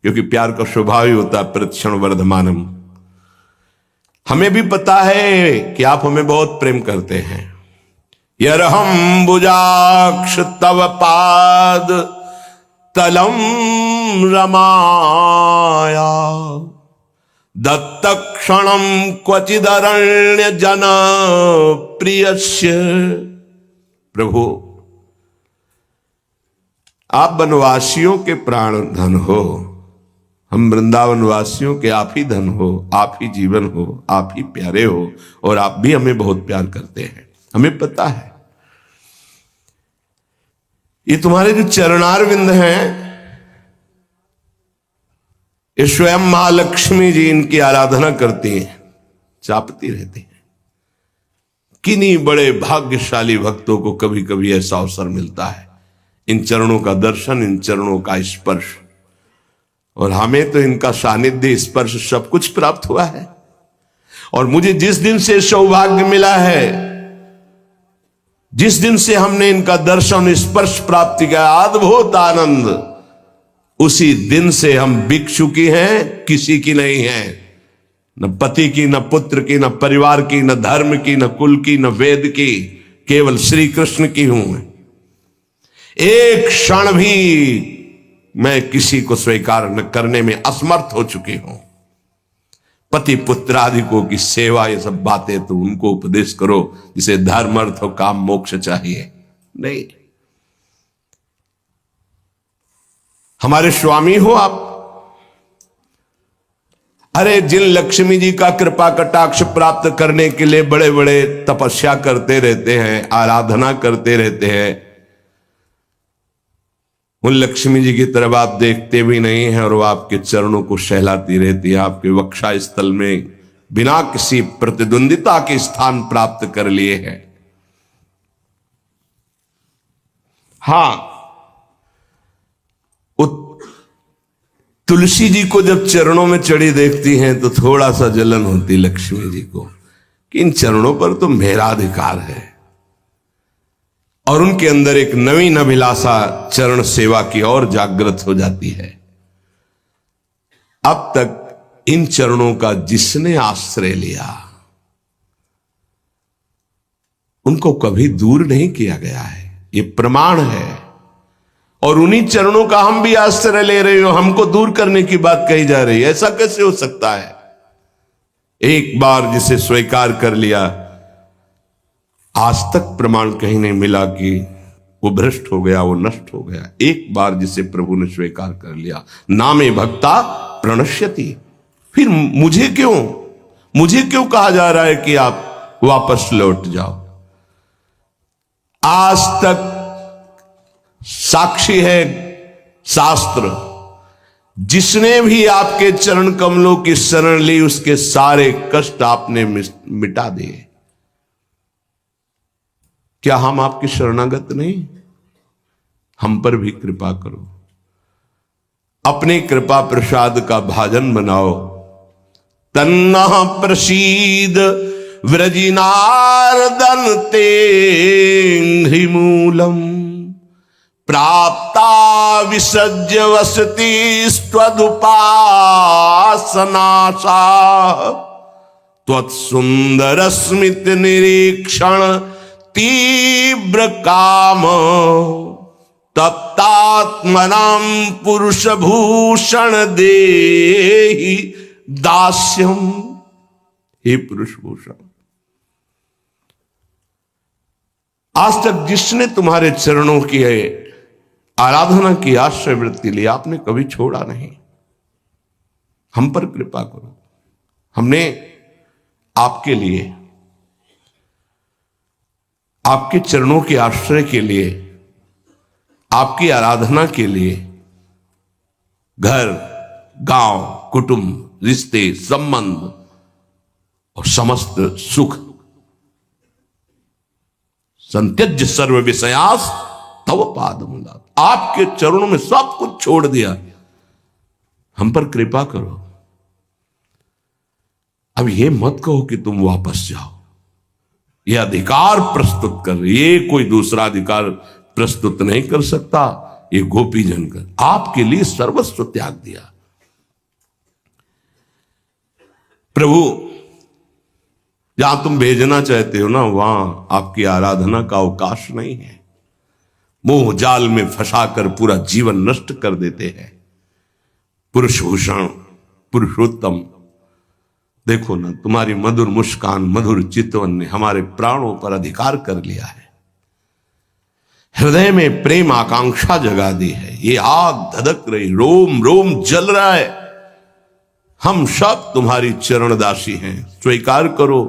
क्योंकि प्यार का स्वभाव ही होता है प्रतिक्षण वर्धमानम। हमें भी पता है कि आप हमें बहुत प्रेम करते हैं। यरहम भुजाक्ष तव पाद तलम रमाया दत्तक्षणम क्वचिदरण्य जन प्रियस्य। प्रभु, आप वनवासियों के प्राण धन हो, हम वृंदावन वासियों के आप ही धन हो, आप ही जीवन हो, आप ही प्यारे हो, और आप भी हमें बहुत प्यार करते हैं, हमें पता है। ये तुम्हारे जो चरणारविंद हैं, ये स्वयं महालक्ष्मी जी इनकी आराधना करती हैं, चापती रहती हैं। किन्हीं बड़े भाग्यशाली भक्तों को कभी कभी ऐसा अवसर मिलता है, इन चरणों का दर्शन, इन चरणों का स्पर्श, और हमें तो इनका सानिध्य, स्पर्श सब कुछ प्राप्त हुआ है। और मुझे जिस दिन से सौभाग्य मिला है, जिस दिन से हमने इनका दर्शन स्पर्श प्राप्त किया, अद्भुत आनंद, उसी दिन से हम बिक चुकी हैं, किसी की नहीं है, न पति की, न पुत्र की, न परिवार की, न धर्म की, न कुल की, न वेद की, केवल श्री कृष्ण की हूं। एक क्षण भी मैं किसी को स्वीकार न करने में असमर्थ हो चुकी हूं। पति पुत्र आदिकों की सेवा, ये सब बातें तो उनको उपदेश करो जिसे धर्म अर्थ और काम मोक्ष चाहिए। नहीं, हमारे स्वामी हो आप। अरे जिन लक्ष्मी जी का कृपा कटाक्ष प्राप्त करने के लिए बड़े बड़े तपस्या करते रहते हैं, आराधना करते रहते हैं, उन लक्ष्मी जी की तरफ आप देखते भी नहीं हैं, और वो आपके चरणों को सहलाती रहती है। आपके वक्षा स्थल में बिना किसी प्रतिद्वंदिता के स्थान प्राप्त कर लिए हैं। हां, तुलसी जी को जब चरणों में चढ़ी देखती हैं तो थोड़ा सा जलन होती लक्ष्मी जी को कि इन चरणों पर तो मेरा अधिकार है, और उनके अंदर एक नवीन अभिलाषा चरण सेवा की और जागृत हो जाती है। अब तक इन चरणों का जिसने आश्रय लिया उनको कभी दूर नहीं किया गया है, ये प्रमाण है। और उन्हीं चरणों का हम भी आश्रय ले रहे हो, हमको दूर करने की बात कही जा रही है, ऐसा कैसे हो सकता है? एक बार जिसे स्वीकार कर लिया, आज तक प्रमाण कहीं नहीं मिला कि वो भ्रष्ट हो गया, वो नष्ट हो गया। एक बार जिसे प्रभु ने स्वीकार कर लिया, नामे भक्ता प्रणश्यति। फिर मुझे क्यों कहा जा रहा है कि आप वापस लौट जाओ? आज तक साक्षी है शास्त्र, जिसने भी आपके चरण कमलों की शरण ली उसके सारे कष्ट आपने मिटा दिए। क्या हम आपकी शरणागत नहीं? हम पर भी कृपा करो, अपनी कृपा प्रसाद का भाजन बनाओ। तन्नः प्रसीद व्रजिनार्दन ते घ्रिमूलम प्राप्ता विसज्य वसति स्वदुपासनासा त्वत्सुंदर स्मित निरीक्षण तीव्र काम तत्तात्मनां पुरुष भूषण देहि दास्यम। हे पुरुष भूषण, आज तक जिसने तुम्हारे चरणों की आराधना की, आश्रय वृत्ति ली, आपने कभी छोड़ा नहीं। हम पर कृपा करो। हमने आपके लिए, आपके चरणों के आश्रय के लिए, आपकी आराधना के लिए घर, गांव, कुटुंब, रिश्ते, संबंध और समस्त सुख, संत्यज्य सर्व विषयास तव पादमूलात्, आपके चरणों में सब कुछ छोड़ दिया। हम पर कृपा करो। अब ये मत कहो कि तुम वापस जाओ। ये अधिकार प्रस्तुत कर, ये कोई दूसरा अधिकार प्रस्तुत नहीं कर सकता। ये गोपी जन कर आपके लिए सर्वस्व त्याग दिया। प्रभु, जहां तुम भेजना चाहते हो ना, वहां आपकी आराधना का अवकाश नहीं है। मोह जाल में फंसाकर पूरा जीवन नष्ट कर देते हैं। पुरुष भूषण, पुरुषोत्तम, देखो ना, तुम्हारी मधुर मुस्कान, मधुर चितवन ने हमारे प्राणों पर अधिकार कर लिया है। हृदय में प्रेम आकांक्षा जगा दी है। ये आग धधक रही, रोम रोम जल रहा है। हम सब तुम्हारी चरणदासी हैं। स्वीकार करो,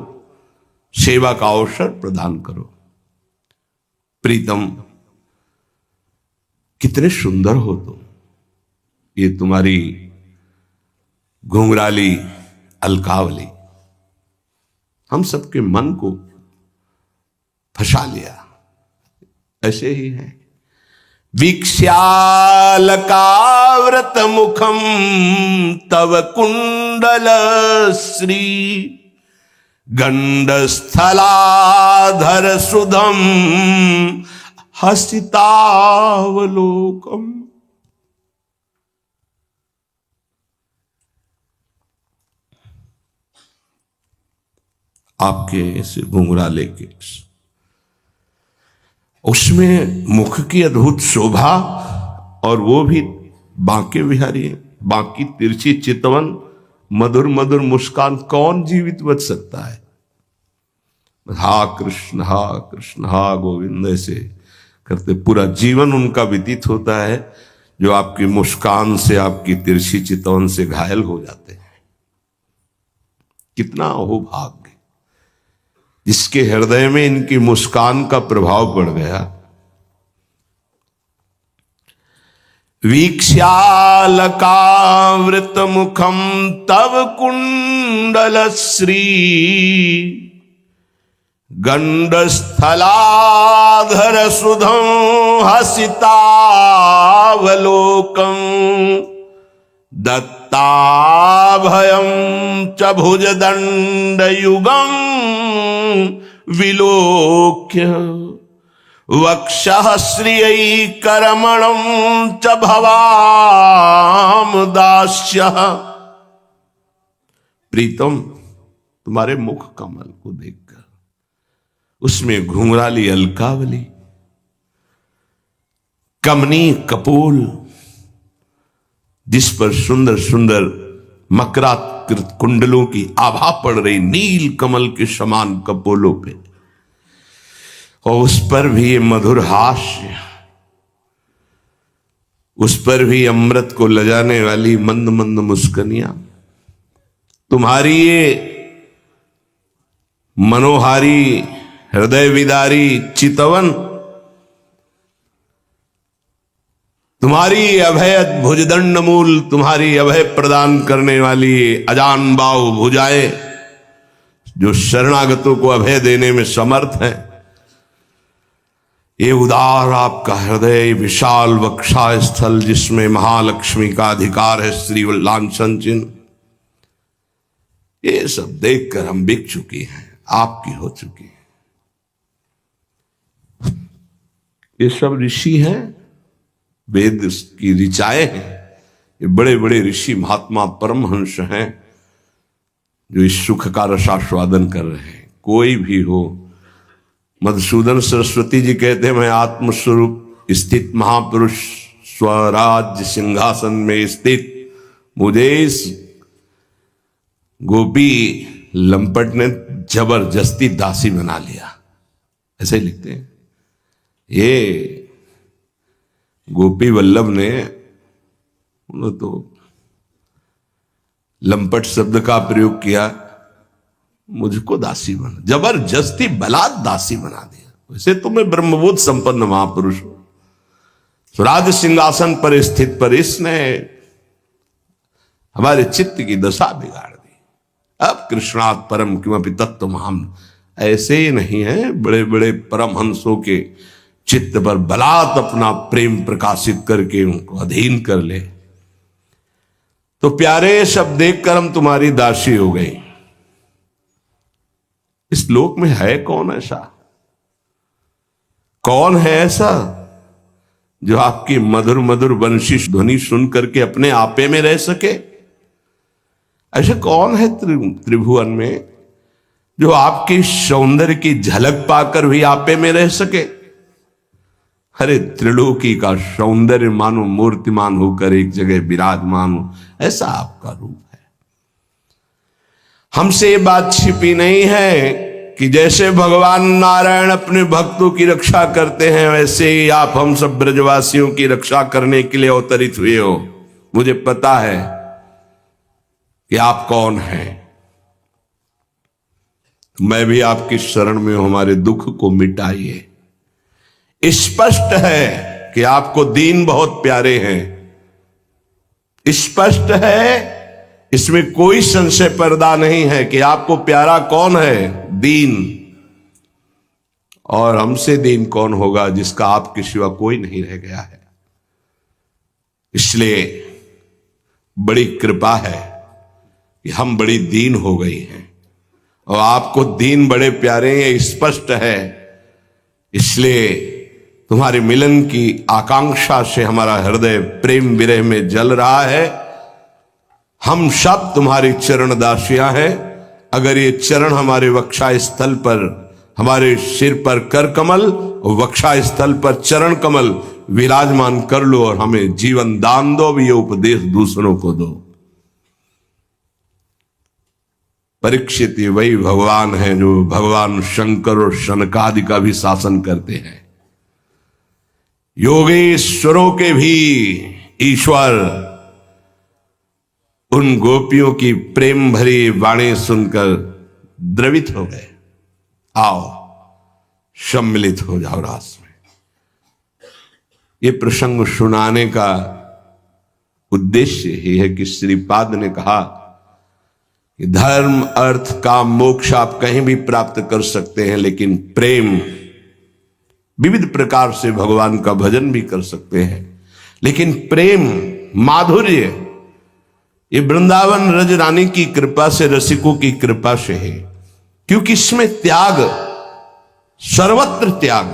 सेवा का अवसर प्रदान करो। प्रीतम, कितने सुंदर हो तुम। ये तुम्हारी घुंघराली अलकावली हम सबके मन को फंसा लिया। ऐसे ही है। वीक्ष्यालकाव्रत मुखम तव कुंडल श्री गंडस्थलाधर सुधम हसितावलोकम। आपके ऐसे घुंघराले के, उसमें मुख की अद्भुत शोभा, और वो भी बांके बिहारी, बांकी तिरछी चितवन, मधुर मधुर मुस्कान, कौन जीवित बच सकता है। हा कृष्ण, हा कृष्ण, हा गोविंद, ऐसे करते पूरा जीवन उनका व्यतीत होता है, जो आपकी मुस्कान से, आपकी तिरछी चितवन से घायल हो जाते हैं। कितना अहोभाग्य जिसके हृदय में इनकी मुस्कान का प्रभाव पड़ गया। वीक्ष्यालकावृत मुखम तव कुंडल श्री गंडस्थलाधर सुधम हसितावलोकम। दत्ताभयं च भुजदंडयुगं विलोक्य वक्षः श्रियैकरमणं च भवाम दास्यः। प्रीतम, तुम्हारे मुख कमल को देखकर, उसमें घुंघराली अलकावली, कमनी कपोल, जिस पर सुंदर सुंदर मकराकृत कुंडलों की आभा पड़ रही, नील कमल के समान कपोलों पे, और उस पर भी ये मधुर हास्य, उस पर भी अमृत को लजाने वाली मंद मंद मुस्कनियां। तुम्हारी ये मनोहारी हृदय विदारी चितवन, तुम्हारी अभय भुजदंड मूल, तुम्हारी अभय प्रदान करने वाली अजान बाहु भुजाएं, जो शरणागतों को अभय देने में समर्थ है। ये उदार आपका हृदय, विशाल वक्षा स्थल, जिसमें महालक्ष्मी का अधिकार है, श्री लांछन चिन्ह, ये सब देखकर हम बिक चुकी हैं, आपकी हो चुकी है। ये सब ऋषि हैं, वेद की ऋचाएं हैं। ये बड़े बड़े ऋषि महात्मा परमहंस हैं, जो इस सुख का रसास्वादन कर रहे हैं। कोई भी हो, मधुसूदन सरस्वती जी कहते हैं, मैं आत्मस्वरूप स्थित महापुरुष स्वराज्य सिंहासन में स्थित, मुझे इस गोपी लंपट ने जबरदस्ती दासी बना लिया, ऐसे ही लिखते हैं। ये गोपी वल्लभ ने तो लंपट शब्द का प्रयोग किया, मुझको दासी बना, जबरदस्ती बलात् दासी बना दिया। वैसे तो मैं ब्रह्मबोध संपन्न महापुरुष हूं, स्वराज सिंहासन पर स्थित, पर इसने हमारे चित्त की दशा बिगाड़ दी। अब कृष्णात् परम किमपि तत्त्व हम, ऐसे ही नहीं है, बड़े बड़े परमहंसों के चित्त पर बलात् अपना प्रेम प्रकाशित करके उनको अधीन कर ले। तो प्यारे, शब्द देखकर हम तुम्हारी दासी हो गई। इस लोक में है कौन ऐसा, कौन है ऐसा जो आपकी मधुर मधुर वंशी ध्वनि सुन करके अपने आपे में रह सके? ऐसा कौन है त्रिभुवन में जो आपके सौंदर्य की झलक पाकर भी आपे में रह सके? अरे त्रिलोकी का सौंदर्य मानो मूर्तिमान होकर एक जगह विराजमान हो, ऐसा आपका रूप है। हमसे ये बात छिपी नहीं है कि जैसे भगवान नारायण अपने भक्तों की रक्षा करते हैं, वैसे ही आप हम सब ब्रजवासियों की रक्षा करने के लिए अवतरित हुए हो। मुझे पता है कि आप कौन हैं। मैं भी आपकी शरण में हूं, हमारे दुख को मिटाइए। स्पष्ट है कि आपको दीन बहुत प्यारे हैं, स्पष्ट है, इसमें कोई संशय पैदा नहीं है कि आपको प्यारा कौन है? दीन। और हमसे दीन कौन होगा जिसका आपके सिवा कोई नहीं रह गया है। इसलिए बड़ी कृपा है कि हम बड़ी दीन हो गई हैं और आपको दीन बड़े प्यारे हैं, स्पष्ट है। इसलिए तुम्हारे मिलन की आकांक्षा से हमारा हृदय प्रेम विरह में जल रहा है। हम सब तुम्हारी चरण दासियां हैं। अगर ये चरण हमारे वक्षा स्थल पर, हमारे सिर पर कर कमल और वक्षा स्थल पर चरण कमल विराजमान कर लो और हमें जीवन दान दो, भी ये उपदेश दूसरों को दो। परीक्षित वही भगवान है जो भगवान शंकर और शनकादि का भी शासन करते हैं। योगेश्वरों के भी ईश्वर उन गोपियों की प्रेम भरी वाणी सुनकर द्रवित हो गए। आओ सम्मिलित हो जाओ रास में। ये प्रसंग सुनाने का उद्देश्य ही है कि श्रीपाद ने कहा कि धर्म, अर्थ, काम, मोक्ष आप कहीं भी प्राप्त कर सकते हैं, लेकिन प्रेम, विविध प्रकार से भगवान का भजन भी कर सकते हैं, लेकिन प्रेम, माधुर्य, ये वृंदावन रज रानी की कृपा से, रसिकों की कृपा से है। क्योंकि इसमें त्याग, सर्वत्र त्याग।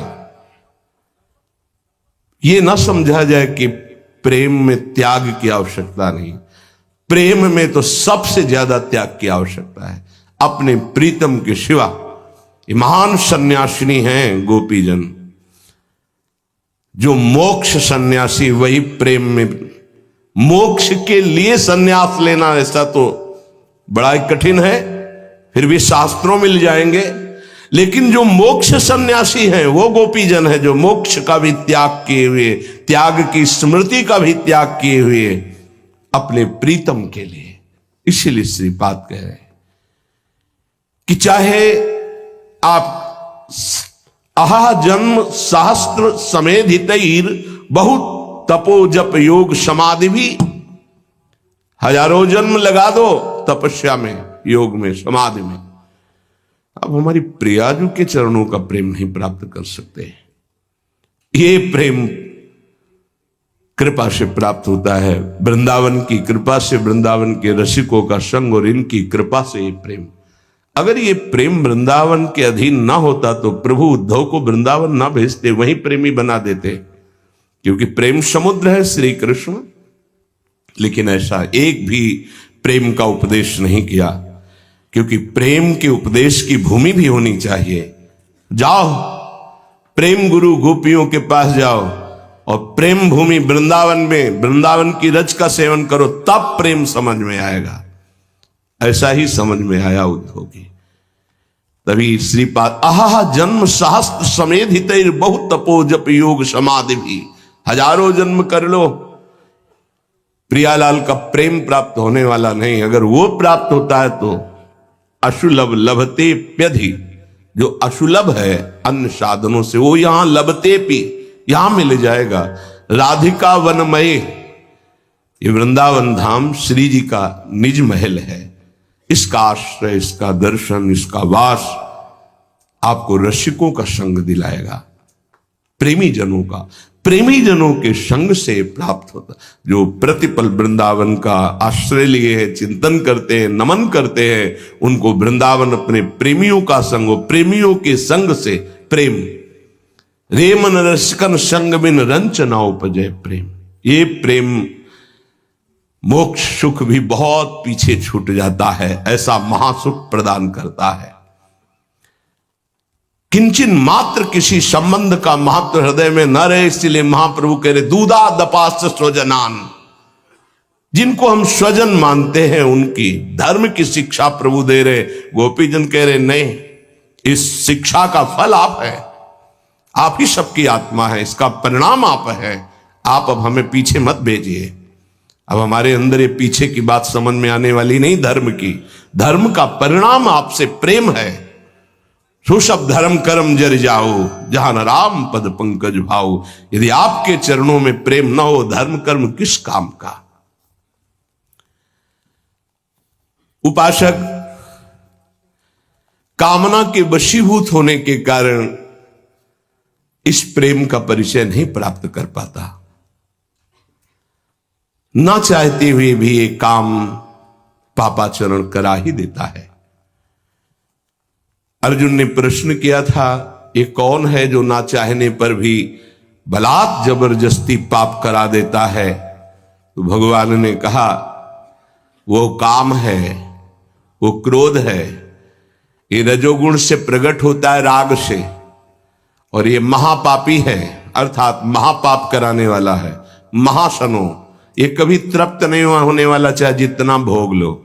ये ना समझा जाए कि प्रेम में त्याग की आवश्यकता नहीं। प्रेम में तो सबसे ज्यादा त्याग की आवश्यकता है। अपने प्रीतम के सिवा ये महान सन्यासिनी हैं गोपीजन। जो मोक्ष सन्यासी, वही प्रेम में, मोक्ष के लिए सन्यास लेना ऐसा तो बड़ा ही कठिन है, फिर भी शास्त्रों मिल जाएंगे। लेकिन जो मोक्ष सन्यासी हैं वो गोपीजन है, जो मोक्ष का भी त्याग किए हुए, त्याग की स्मृति का भी त्याग किए हुए अपने प्रीतम के लिए। इसीलिए श्रीपाद कह रहे हैं कि चाहे आप अहा जन्म सहस्त्र समेधितैर बहुत तपो जप योग समाधि भी, हजारों जन्म लगा दो तपस्या में, योग में, समाधि में, अब हमारी प्रियाजू के चरणों का प्रेम नहीं प्राप्त कर सकते। ये प्रेम कृपा से प्राप्त होता है, वृंदावन की कृपा से, वृंदावन के रसिकों का संग और इनकी कृपा से ये प्रेम। अगर ये प्रेम वृंदावन के अधीन ना होता तो प्रभु उद्धव को वृंदावन ना भेजते, वहीं प्रेमी बना देते, क्योंकि प्रेम समुद्र है श्री कृष्ण। लेकिन ऐसा एक भी प्रेम का उपदेश नहीं किया, क्योंकि प्रेम के उपदेश की भूमि भी होनी चाहिए। जाओ प्रेम गुरु गोपियों के पास जाओ और प्रेम भूमि वृंदावन में, वृंदावन की रज का सेवन करो, तब प्रेम समझ में आएगा। ऐसा ही समझ में आया उद्धव की। तभी श्रीपाद आहा जन्म सहस्त्र समेत हितैर बहुत तपो जप योग समाधि भी, हजारों जन्म कर लो, प्रियालाल का प्रेम प्राप्त होने वाला नहीं। अगर वो प्राप्त होता है तो अशुलभ लभते प्यधि, जो अशुलभ है अन्य साधनों से, वो यहां लभते भी, यहां मिल जाएगा। राधिका वनमय, ये वृंदावन धाम श्री जी का निज महल है। इसका आश्रय, इसका दर्शन, इसका वास आपको रसिकों का संग दिलाएगा, प्रेमी जनों का, प्रेमी जनों के संग से प्राप्त होता। जो प्रतिपल वृंदावन का आश्रय लिए हैं, चिंतन करते हैं, नमन करते हैं, उनको वृंदावन अपने प्रेमियों का संग हो। प्रेमियों के संग से प्रेम, रेमन रसिकन संग बिन रंच ना उपजय प्रेम। ये प्रेम मोक्ष सुख भी बहुत पीछे छूट जाता है, ऐसा महासुख प्रदान करता है। किंचन मात्र किसी संबंध का महत्व हृदय में न रहे, इसलिए महाप्रभु कह रहे दूधा दपास्त स्वजनान, जिनको हम स्वजन मानते हैं उनकी धर्म की शिक्षा प्रभु दे रहे। गोपीजन कह रहे नहीं, इस शिक्षा का फल आप है, आप ही सबकी आत्मा है, इसका परिणाम आप है। आप अब हमें पीछे मत भेजिए। अब हमारे अंदर ये पीछे की बात समझ में आने वाली नहीं, धर्म की। धर्म का परिणाम आपसे प्रेम है। सुशब धर्म कर्म जर जाओ, जहां न राम पद पंकज भाओ। यदि आपके चरणों में प्रेम न हो, धर्म कर्म किस काम का। उपासक कामना के वशीभूत होने के कारण इस प्रेम का परिचय नहीं प्राप्त कर पाता। ना चाहते हुए भी ये काम पापाचरण करा ही देता है। अर्जुन ने प्रश्न किया था, ये कौन है जो ना चाहने पर भी बलात् जबरदस्ती पाप करा देता है? तो भगवान ने कहा, वो काम है, वो क्रोध है। ये रजोगुण से प्रकट होता है, राग से, और ये महापापी है, अर्थात महापाप कराने वाला है। महासनो, ये कभी तृप्त नहीं होने वाला, चाहे जितना भोग लो।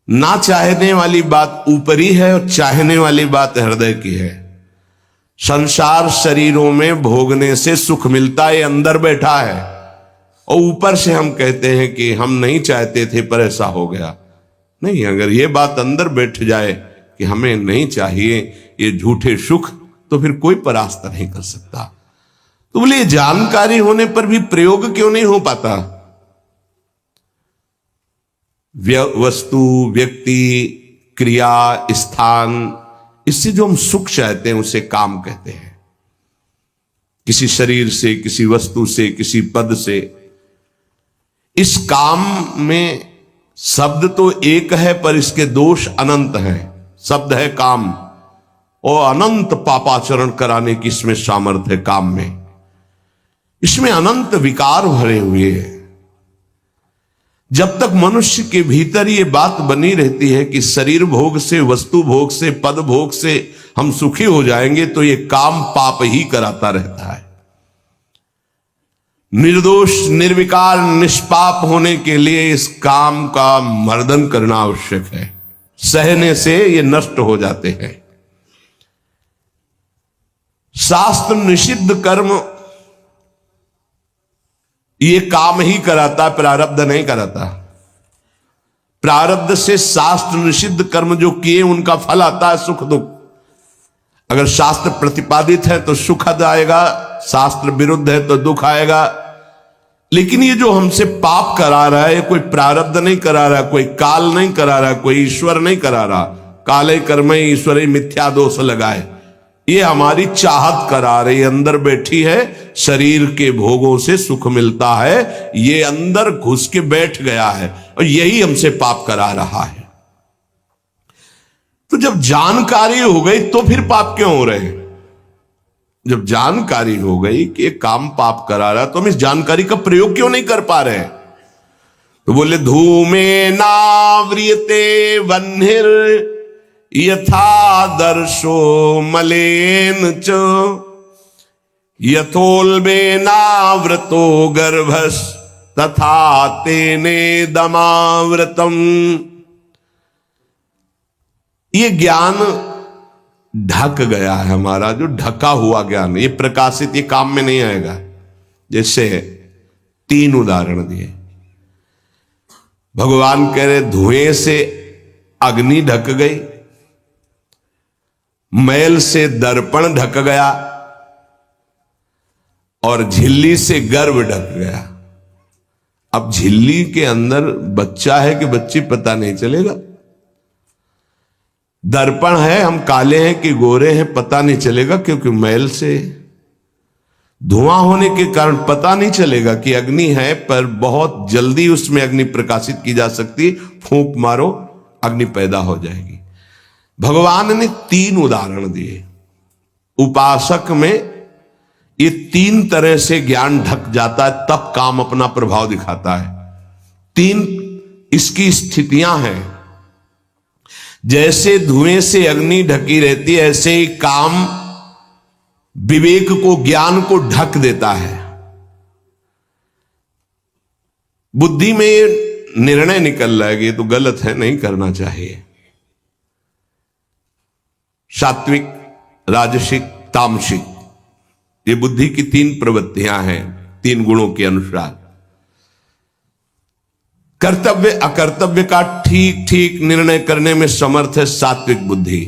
ना चाहने वाली बात ऊपरी है और चाहने वाली बात हृदय की है। संसार शरीरों में भोगने से सुख मिलता है, अंदर बैठा है, और ऊपर से हम कहते हैं कि हम नहीं चाहते थे पर ऐसा हो गया। नहीं, अगर ये बात अंदर बैठ जाए कि हमें नहीं चाहिए ये झूठे सुख, तो फिर कोई परास्त नहीं कर सकता। तो बोले जानकारी होने पर भी प्रयोग क्यों नहीं हो पाता? वस्तु, व्यक्ति, क्रिया, स्थान, इससे जो हम सुख चाहते हैं उसे काम कहते हैं। किसी शरीर से, किसी वस्तु से, किसी पद से। इस काम में शब्द तो एक है पर इसके दोष अनंत हैं। शब्द है काम, और अनंत पापाचरण कराने की इसमें सामर्थ्य है। काम में इसमें अनंत विकार भरे हुए हैं। जब तक मनुष्य के भीतर ये बात बनी रहती है कि शरीर भोग से, वस्तु भोग से, पद भोग से हम सुखी हो जाएंगे, तो ये काम पाप ही कराता रहता है। निर्दोष, निर्विकार, निष्पाप होने के लिए इस काम का मर्दन करना आवश्यक है। सहने से ये नष्ट हो जाते हैं। शास्त्र निषिद्ध कर्म ये काम ही कराता, प्रारब्ध नहीं कराता। प्रारब्ध से शास्त्र निषिद्ध कर्म जो किए उनका फल आता है सुख दुख। अगर शास्त्र प्रतिपादित है तो सुख आएगा, शास्त्र विरुद्ध है तो दुख आएगा। लेकिन ये जो हमसे पाप करा रहा है, कोई प्रारब्ध नहीं करा रहा, कोई काल नहीं करा रहा, कोई ईश्वर नहीं करा रहा। काले कर्म ईश्वर मिथ्या दोष लगाए, ये हमारी चाहत करा रही, अंदर बैठी है, शरीर के भोगों से सुख मिलता है, ये अंदर घुस के बैठ गया है और यही हमसे पाप करा रहा है। तो जब जानकारी हो गई तो फिर पाप क्यों हो रहे हैं? जब जानकारी हो गई कि काम पाप करा रहा, तो हम इस जानकारी का प्रयोग क्यों नहीं कर पा रहे हैं? तो बोले धूमे नाव्रियते वह्निर यथा दर्शो मलेन च यथोल्बेनावृतो गर्भस तथा तेने दमावृतम। ये ज्ञान ढक गया है हमारा, जो ढका हुआ ज्ञान, ये प्रकाशित, ये काम में नहीं आएगा। जैसे 3 उदाहरण दिए। भगवान कह रहे धुएं से अग्नि ढक गई, मैल से दर्पण ढक गया और झिल्ली से गर्भ ढक गया। अब झिल्ली के अंदर बच्चा है कि बच्ची पता नहीं चलेगा। दर्पण है, हम काले हैं कि गोरे हैं पता नहीं चलेगा, क्योंकि मैल से धुआं होने के कारण पता नहीं चलेगा कि अग्नि है, पर बहुत जल्दी उसमें अग्नि प्रकाशित की जा सकती है। फूंक मारो, अग्नि पैदा हो जाएगी। भगवान ने 3 उदाहरण दिए। उपासक में ये 3 तरह से ज्ञान ढक जाता है, तब काम अपना प्रभाव दिखाता है। 3 इसकी स्थितियां हैं। जैसे धुएं से अग्नि ढकी रहती है, ऐसे ही काम विवेक को, ज्ञान को ढक देता है। बुद्धि में ये निर्णय निकल रहा है कि ये तो गलत है, नहीं करना चाहिए। सात्विक, राजसिक, तामसिक, ये बुद्धि की 3 प्रवृत्तियां हैं, 3 गुणों के अनुसार। कर्तव्य अकर्तव्य का ठीक ठीक निर्णय करने में समर्थ है सात्विक बुद्धि।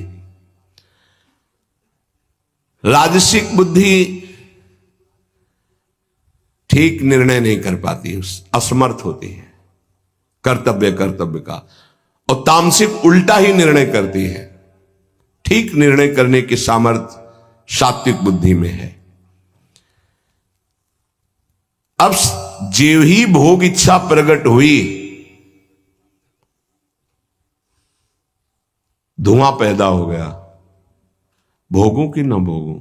राजसिक बुद्धि ठीक निर्णय नहीं कर पाती, असमर्थ होती है कर्तव्य का। और तामसिक उल्टा ही निर्णय करती है। ठीक निर्णय करने की सामर्थ्य सात्विक बुद्धि में है। अब जीव ही भोग इच्छा प्रकट हुई, धुआं पैदा हो गया। भोगूं कि ना भोगूं,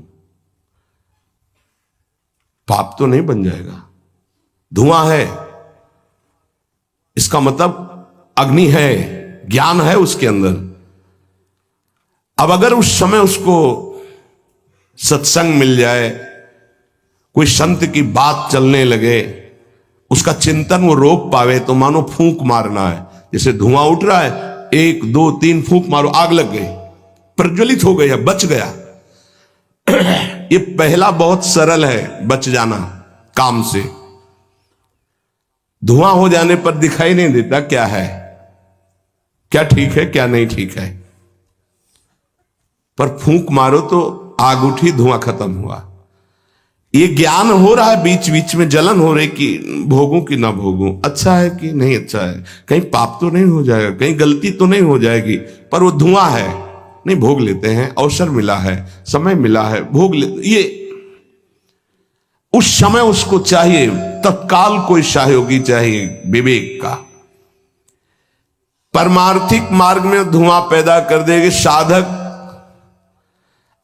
पाप तो नहीं बन जाएगा। धुआं है, इसका मतलब अग्नि है, ज्ञान है उसके अंदर। अब अगर उस समय उसको सत्संग मिल जाए, कोई संत की बात चलने लगे, उसका चिंतन वो रोक पावे, तो मानो फूंक मारना है। जैसे धुआं उठ रहा है, 1 2 3 फूंक मारो, आग लग गई, प्रज्वलित हो गया, बच गया। ये पहला बहुत सरल है, बच जाना काम से। धुआं हो जाने पर दिखाई नहीं देता क्या है, क्या ठीक है क्या नहीं ठीक है, पर फूंक मारो तो आग उठी, धुआं खत्म हुआ। ये ज्ञान हो रहा है, बीच बीच में जलन हो रही कि भोगूं कि ना भोगूं, अच्छा है कि नहीं अच्छा है, कहीं पाप तो नहीं हो जाएगा, कहीं गलती तो नहीं हो जाएगी, पर वो धुआं है, नहीं भोग लेते हैं, अवसर मिला है, समय मिला है, भोग ले। ये उस समय उसको चाहिए, तत्काल कोई सहयोगी चाहिए विवेक का। परमार्थिक मार्ग में धुआं पैदा कर देगी। साधक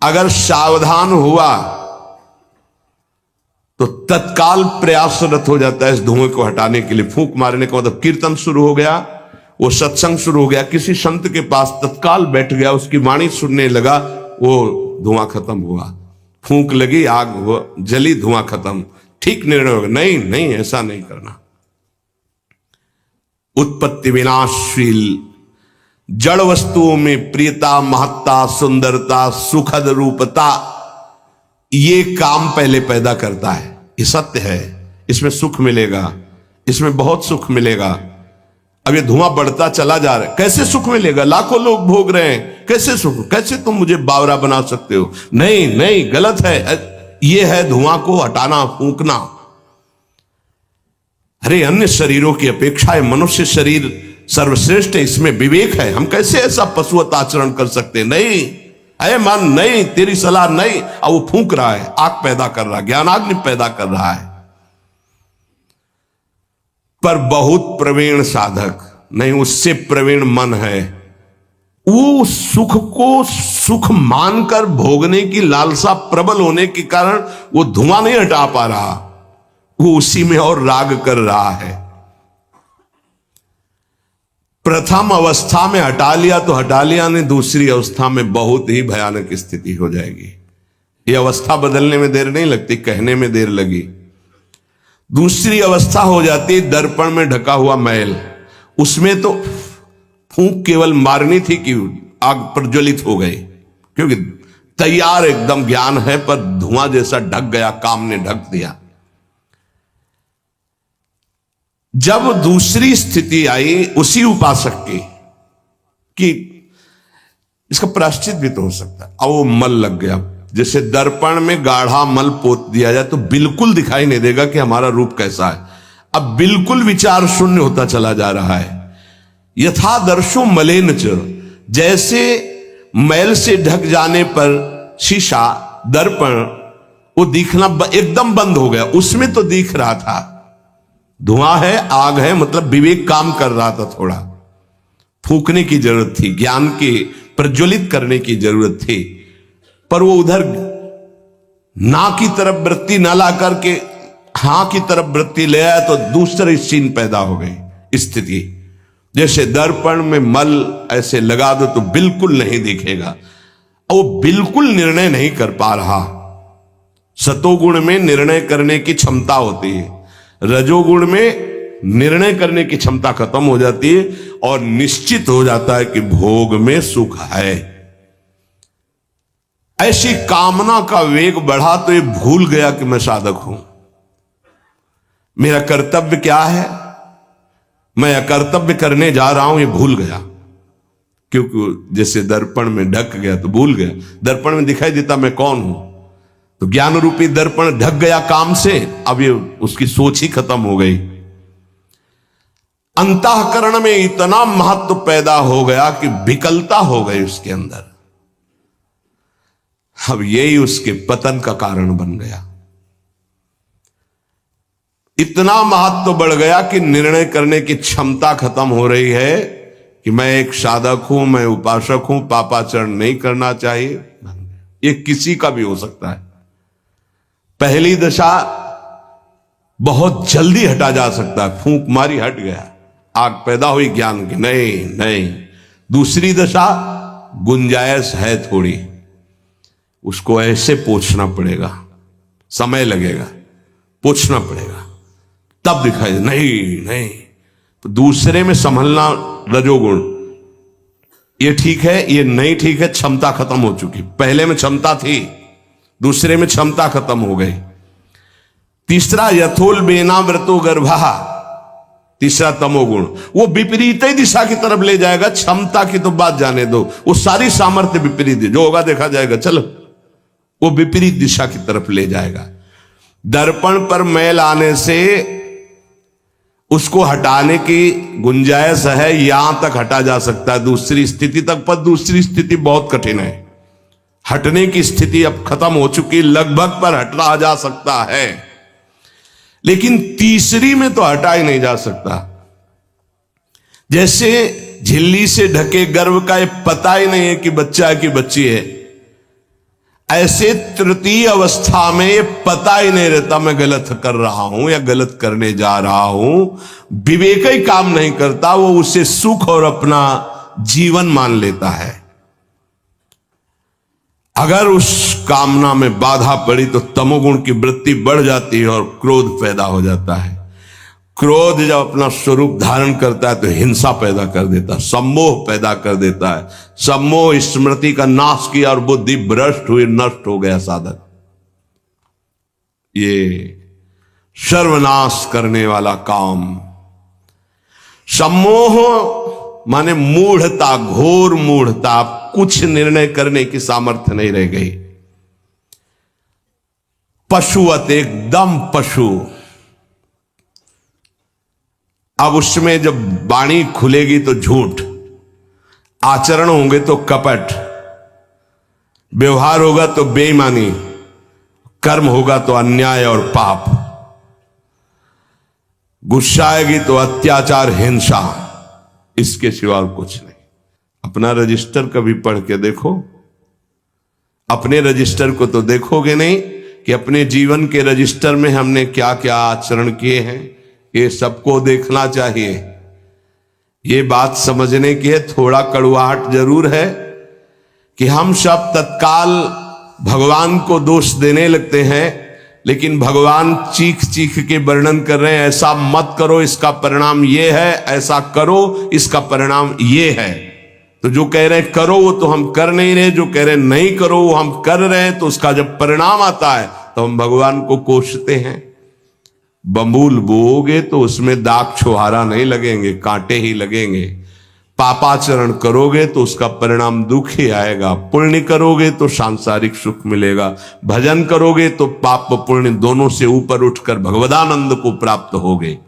अगर सावधान हुआ तो तत्काल प्रयासरत हो जाता है इस धुएं को हटाने के लिए। फूंक मारने का मतलब कीर्तन शुरू हो गया, वो सत्संग शुरू हो गया, किसी संत के पास तत्काल बैठ गया, उसकी वाणी सुनने लगा, वो धुआं खत्म हुआ। फूंक लगी, आग जली, धुआं खत्म, ठीक निर्णय होगा। नहीं नहीं, ऐसा नहीं करना। उत्पत्ति विनाशशील जड़ वस्तुओं में प्रियता, महत्ता, सुंदरता, सुखद रूपता, ये काम पहले पैदा करता है। ये सत्य है, इसमें सुख मिलेगा, इसमें बहुत सुख मिलेगा। अब ये धुआं बढ़ता चला जा रहा है, कैसे सुख मिलेगा? लाखों लोग भोग रहे हैं, कैसे सुख? कैसे तुम मुझे बावरा बना सकते हो? नहीं नहीं, गलत है। ये है धुआं को हटाना, फूंकना। अरे अन्य शरीरों की अपेक्षा है मनुष्य शरीर सर्वश्रेष्ठ है, इसमें विवेक है, हम कैसे ऐसा पशुवत आचरण कर सकते? नहीं, अरे मन नहीं, तेरी सलाह नहीं। अब वो फूंक रहा है, आग पैदा कर रहा है, ज्ञानाग्नि पैदा कर रहा है। पर बहुत प्रवीण साधक नहीं, उससे प्रवीण मन है, वो सुख को सुख मानकर भोगने की लालसा प्रबल होने के कारण वो धुआं नहीं हटा पा रहा, वो उसी में और राग कर रहा है। प्रथम अवस्था में हटा लिया तो हटा लिया, नहीं दूसरी अवस्था में बहुत ही भयानक स्थिति हो जाएगी। ये अवस्था बदलने में देर नहीं लगती, कहने में देर लगी। दूसरी अवस्था हो जाती दर्पण में ढका हुआ मैल। उसमें तो फूंक केवल मारनी थी कि आग प्रज्वलित हो गई, क्योंकि तैयार एकदम ज्ञान है पर धुआं जैसा ढक गया, काम ने ढक दिया। जब दूसरी स्थिति आई उसी उपासक की कि इसका प्रायश्चित भी तो हो सकता है, अब वो मल लग गया। जैसे दर्पण में गाढ़ा मल पोत दिया जाए तो बिल्कुल दिखाई नहीं देगा कि हमारा रूप कैसा है, अब बिल्कुल विचार शून्य होता चला जा रहा है। यथा दर्शो मलेन च, जैसे मैल से ढक जाने पर शीशा दर्पण वो दिखना एकदम बंद हो गया, उसमें तो दिख रहा था, धुआं है, आग है, मतलब विवेक काम कर रहा था, थोड़ा फूकने की जरूरत थी, ज्ञान के प्रज्वलित करने की जरूरत थी, पर वो उधर ना की तरफ वृत्ति न ला करके हां की तरफ वृत्ति ले आया तो दूसरी सीन पैदा हो गई स्थिति। जैसे दर्पण में मल ऐसे लगा दो तो बिल्कुल नहीं दिखेगा, वो बिल्कुल निर्णय नहीं कर पा रहा। सतोगुण में निर्णय करने की क्षमता होती है, रजोगुण में निर्णय करने की क्षमता खत्म हो जाती है और निश्चित हो जाता है कि भोग में सुख है। ऐसी कामना का वेग बढ़ा तो ये भूल गया कि मैं साधक हूं, मेरा कर्तव्य क्या है, मैं अकर्तव्य करने जा रहा हूं, ये भूल गया। क्योंकि जैसे दर्पण में ढक गया तो भूल गया, दर्पण में दिखाई देता मैं कौन हूं, तो ज्ञान रूपी दर्पण ढक गया काम से, अब ये उसकी सोच ही खत्म हो गई। अंतःकरण में इतना महत्व पैदा हो गया कि विकलता हो गई उसके अंदर, अब यही उसके पतन का कारण बन गया। इतना महत्व बढ़ गया कि निर्णय करने की क्षमता खत्म हो रही है कि मैं एक साधक हूं, मैं उपासक हूं, पापाचरण नहीं करना चाहिए। ये किसी का भी हो सकता है। पहली दशा बहुत जल्दी हटा जा सकता है, फूंक मारी हट गया, आग पैदा हुई ज्ञान की, नहीं नहीं। दूसरी दशा गुंजाइश है थोड़ी, उसको ऐसे पोंछना पड़ेगा, समय लगेगा, पोंछना पड़ेगा, तब दिखाई दे, नहीं नहीं। तो दूसरे में संभलना रजोगुण, ये ठीक है, ये नहीं ठीक है, क्षमता खत्म हो चुकी। पहले में क्षमता थी, दूसरे में क्षमता खत्म हो गई। तीसरा यथोल बेना व्रतो गर्भा, तीसरा तमोगुण, वो विपरीत ही दिशा की तरफ ले जाएगा। क्षमता की तो बात जाने दो, वो सारी सामर्थ्य विपरीत है, जो होगा देखा जाएगा, चलो, वो विपरीत दिशा की तरफ ले जाएगा। दर्पण पर मैल आने से उसको हटाने की गुंजाइश है, यहां तक हटा जा सकता है, दूसरी स्थिति तक, पर दूसरी स्थिति बहुत कठिन है। हटने की स्थिति अब खत्म हो चुकी, लगभग पर हटा जा सकता है, लेकिन तीसरी में तो हटा ही नहीं जा सकता। जैसे झिल्ली से ढके गर्भ का ये पता ही नहीं है कि बच्चा है कि बच्ची है, ऐसे तृतीय अवस्था में ये पता ही नहीं रहता मैं गलत कर रहा हूं या गलत करने जा रहा हूं, विवेक ही काम नहीं करता, वो उसे सुख और अपना जीवन मान लेता है। अगर उस कामना में बाधा पड़ी तो तमोगुण की वृत्ति बढ़ जाती है और क्रोध पैदा हो जाता है। क्रोध जब अपना स्वरूप धारण करता है तो हिंसा पैदा कर देता है, सम्मोह पैदा कर देता है। सम्मोह स्मृति का नाश किया और बुद्धि भ्रष्ट हुई, नष्ट हो गया साधक। ये सर्वनाश करने वाला काम। सम्मोह माने मूढ़ता, घोर मूढ़ता, कुछ निर्णय करने की सामर्थ्य नहीं रह गई। पशुवत, एकदम पशु। अब उसमें जब वाणी खुलेगी तो झूठ, आचरण होंगे तो कपट, व्यवहार होगा तो बेईमानी, कर्म होगा तो अन्याय और पाप, गुस्सा आएगी तो अत्याचार, हिंसा, इसके सिवा और कुछ नहीं। अपना रजिस्टर कभी पढ़ के देखो, अपने रजिस्टर को तो देखोगे नहीं कि अपने जीवन के रजिस्टर में हमने क्या क्या आचरण किए हैं, ये सबको देखना चाहिए। ये बात समझने की है, थोड़ा कड़वाहट जरूर है कि हम सब तत्काल भगवान को दोष देने लगते हैं, लेकिन भगवान चीख चीख के वर्णन कर रहे हैं, ऐसा मत करो इसका परिणाम ये है, ऐसा करो इसका परिणाम ये है। तो जो कह रहे हैं करो वो तो हम कर नहीं रहे, जो कह रहे हैं नहीं करो वो हम कर रहे हैं, तो उसका जब परिणाम आता है तो हम भगवान को कोसते हैं। बंबूल बोओगे तो उसमें दाग छुहारा नहीं लगेंगे, कांटे ही लगेंगे। पापाचरण करोगे तो उसका परिणाम दुख ही आएगा। पुण्य करोगे तो सांसारिक सुख मिलेगा, भजन करोगे तो पाप पुण्य दोनों से ऊपर उठकर भगवदानंद को प्राप्त होगे।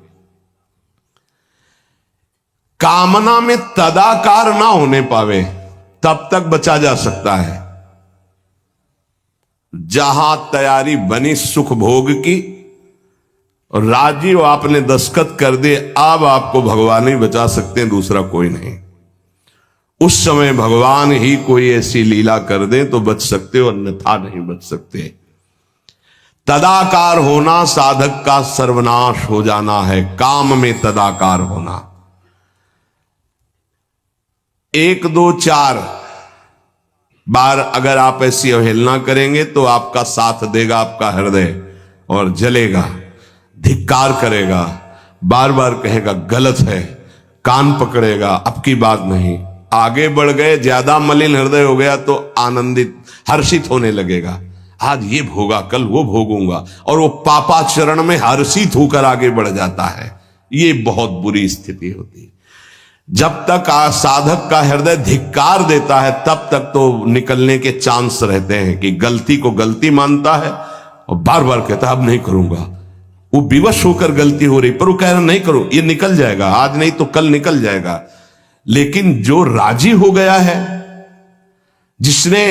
कामना में तदाकार ना होने पावे तब तक बचा जा सकता है। जहां तैयारी बनी सुख भोग की और राजी हो आपने दस्तखत कर दे, अब आपको भगवान ही बचा सकते हैं, दूसरा कोई नहीं। उस समय भगवान ही कोई ऐसी लीला कर दे तो बच सकते हो, अन्यथा नहीं बच सकते। तदाकार होना साधक का सर्वनाश हो जाना है। काम में तदाकार होना। 1 2 4 बार अगर आप ऐसी अवहेलना करेंगे तो आपका साथ देगा आपका हृदय और जलेगा, धिक्कार करेगा, बार बार कहेगा गलत है, कान पकड़ेगा, अब की बात नहीं। आगे बढ़ गए, ज्यादा मलिन हृदय हो गया तो आनंदित हर्षित होने लगेगा, आज ये भोगा कल वो भोगूंगा, और वो पापाचरण में हर्षित होकर आगे बढ़ जाता है। ये बहुत बुरी स्थिति होती है। जब तक साधक का हृदय धिक्कार देता है तब तक तो निकलने के चांस रहते हैं कि गलती को गलती मानता है और बार बार कहता है अब नहीं करूंगा। वो विवश होकर गलती हो रही पर वो कह रहा नहीं करो, ये निकल जाएगा, आज नहीं तो कल निकल जाएगा। लेकिन जो राजी हो गया है, जिसने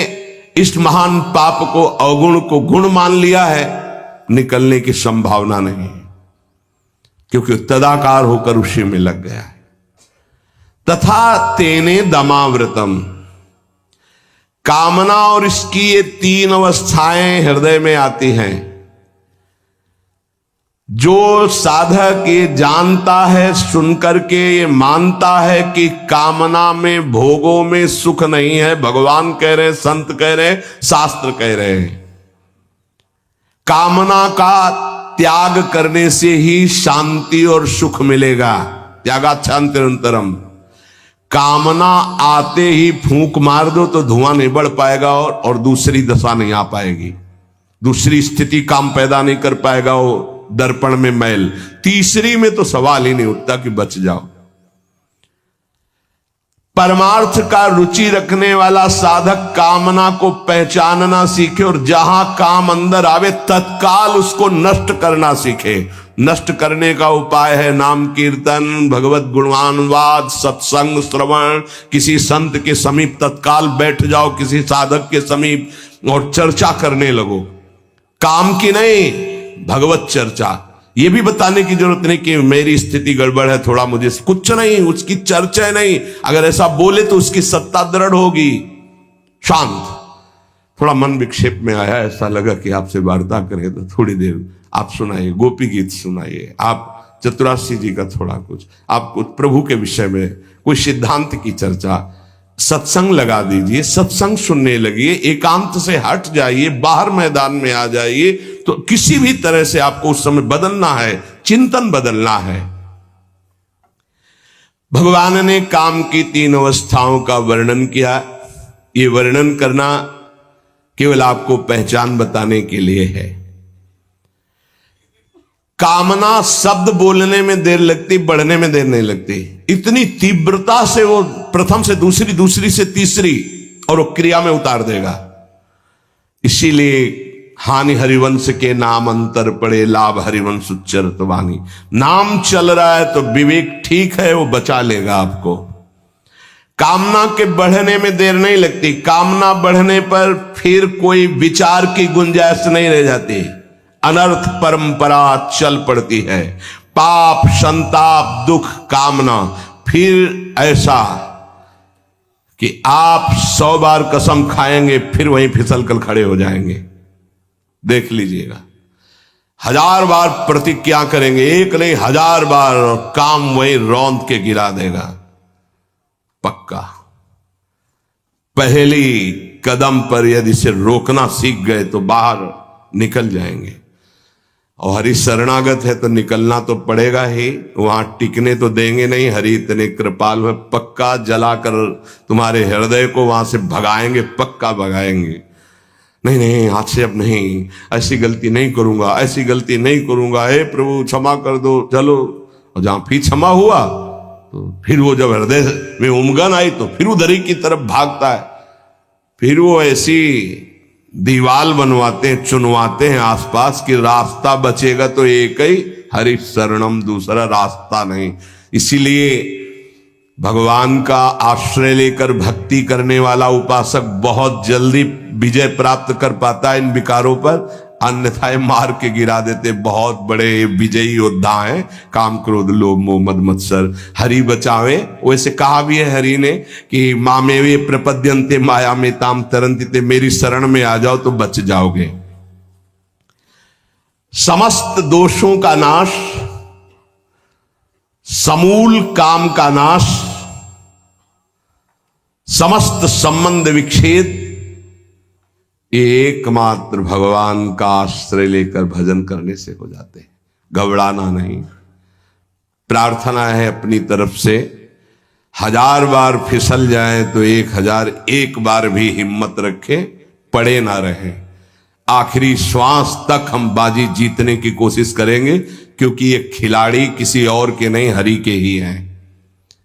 इस महान पाप को अवगुण को गुण मान लिया है, निकलने की संभावना नहीं है, क्योंकि तदाकार होकर उसी में लग गया है। तथा तेने दमावृतम, कामना और इसकी ये 3 अवस्थाएं हृदय में आती हैं। जो साधक ये जानता है, सुनकर के ये मानता है कि कामना में भोगों में सुख नहीं है, भगवान कह रहे हैं, संत कह रहे हैं, शास्त्र कह रहे हैं, कामना का त्याग करने से ही शांति और सुख मिलेगा। त्यागा शांतिरंतरम। कामना आते ही फूंक मार दो तो धुआं नहीं बढ़ पाएगा और दूसरी दशा नहीं आ पाएगी, दूसरी स्थिति काम पैदा नहीं कर पाएगा, वो दर्पण में मैल। तीसरी में तो सवाल ही नहीं उठता कि बच जाओ। परमार्थ का रुचि रखने वाला साधक कामना को पहचानना सीखे और जहां काम अंदर आवे तत्काल उसको नष्ट करना सीखे। नष्ट करने का उपाय है नाम कीर्तन, भगवत गुणवानवाद, सत्संग, श्रवण। किसी संत के समीप तत्काल बैठ जाओ, किसी साधक के समीप और चर्चा करने लगो। काम की नहीं, भगवत चर्चा। ये भी बताने की जरूरत नहीं कि मेरी स्थिति गड़बड़ है, थोड़ा मुझे कुछ नहीं, उसकी चर्चा नहीं। अगर ऐसा बोले तो उसकी सत्ता दृढ़ होगी। शांत, थोड़ा मन विक्षेप में आया, ऐसा लगा कि आपसे वार्ता करें तो थोड़ी देर आप सुनाइए, गोपी गीत सुनाइए, आप चतुराशी जी का थोड़ा कुछ, आप कुछ प्रभु के विषय में कोई सिद्धांत की चर्चा, सत्संग लगा दीजिए, सत्संग सुनने लगिए, एकांत से हट जाइए, बाहर मैदान में आ जाइए। तो किसी भी तरह से आपको उस समय बदलना है, चिंतन बदलना है। भगवान ने काम की 3 अवस्थाओं का वर्णन किया। ये वर्णन करना केवल आपको पहचान बताने के लिए है। कामना शब्द बोलने में देर लगती, बढ़ने में देर नहीं लगती। इतनी तीव्रता से वो प्रथम से दूसरी, दूसरी से तीसरी और वो क्रिया में उतार देगा। इसीलिए हानि हरिवंश के नाम अंतर पड़े, लाभ हरिवंश उच्चरत वाणी। नाम चल रहा है तो विवेक ठीक है, वो बचा लेगा आपको। कामना के बढ़ने में देर नहीं लगती। कामना बढ़ने पर फिर कोई विचार की गुंजाइश नहीं रह जाती, अनर्थ परंपरा चल पड़ती है। पाप, संताप, दुख, कामना, फिर ऐसा कि आप 100 बार कसम खाएंगे फिर वहीं फिसल कर खड़े हो जाएंगे। देख लीजिएगा, 1000 बार प्रतिज्ञा करेंगे, एक नहीं 1000 बार, और काम वहीं रौंद के गिरा देगा पक्का। पहली कदम पर यदि से रोकना सीख गए तो बाहर निकल जाएंगे। और हरि शरणागत है तो निकलना तो पड़ेगा ही, वहां टिकने तो देंगे नहीं। हरि इतने कृपाल है, पक्का जलाकर तुम्हारे हृदय को वहां से भगाएंगे, पक्का भगाएंगे। नहीं नहीं, आज से अब नहीं, ऐसी गलती नहीं करूंगा, ऐसी गलती नहीं करूंगा, हे प्रभु क्षमा कर दो, चलो। और जहां फिर क्षमा हुआ तो फिर वो जब हृदय में उमगन आई तो फिर उधर ही की तरफ भागता है। फिर वो ऐसी दीवाल बनवाते हैं, चुनवाते हैं आसपास कि रास्ता बचेगा तो एक ही, हरि शरणम, दूसरा रास्ता नहीं। इसीलिए भगवान का आश्रय लेकर भक्ति करने वाला उपासक बहुत जल्दी विजय प्राप्त कर पाता है इन विकारों पर, अन्यथा मार के गिरा देते। बहुत बड़े विजयी योद्धा हैं, काम क्रोध लोभ मोह मद मत्सर, हरि बचावे। वैसे कहा भी है हरि ने कि मामे वे प्रपद्यंते माया में ताम तरंतिते, मेरी शरण में आ जाओ तो बच जाओगे। समस्त दोषों का नाश, समूल काम का नाश, समस्त संबंध विच्छेद, एकमात्र भगवान का आश्रय लेकर भजन करने से हो जाते हैं। घबराना नहीं। प्रार्थना है अपनी तरफ से, 1000 बार फिसल जाए तो 1001 बार भी हिम्मत रखे, पड़े ना रहे। आखिरी श्वास तक हम बाजी जीतने की कोशिश करेंगे, क्योंकि ये खिलाड़ी किसी और के नहीं, हरि के ही हैं।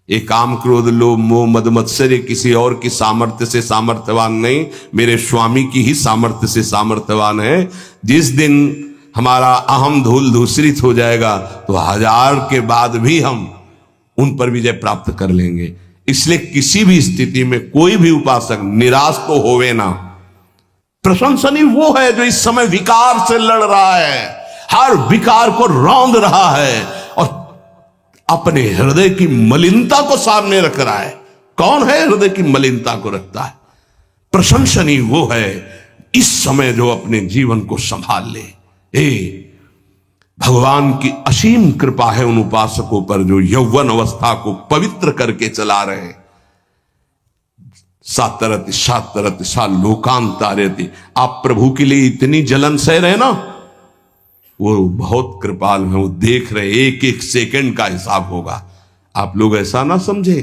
ये काम क्रोध लोभ मोह मद मत्सर किसी और की सामर्थ्य से सामर्थ्यवान नहीं, मेरे स्वामी की ही सामर्थ्य से सामर्थ्यवान है। जिस दिन हमारा अहम धूल धूसरित हो जाएगा तो 1000 के बाद भी हम उन पर विजय प्राप्त कर लेंगे। इसलिए किसी भी स्थिति में कोई भी उपासक निराश तो होवे ना। प्रशंसनीय वो है जो इस समय विकार से लड़ रहा है, हर विकार को रौंद रहा है और अपने हृदय की मलिनता को सामने रख रहा है। कौन है हृदय की मलिनता को रखता है? प्रशंसनीय वो है इस समय जो अपने जीवन को संभाल ले। भगवान की असीम कृपा है उन उपासकों पर जो यौवन अवस्था को पवित्र करके चला रहे। सातरति सातरति सा लोकांतारति, आप प्रभु के लिए इतनी जलन सह रहे ना, वो बहुत कृपाल है, वो देख रहे, एक एक सेकंड का हिसाब होगा। आप लोग ऐसा ना समझे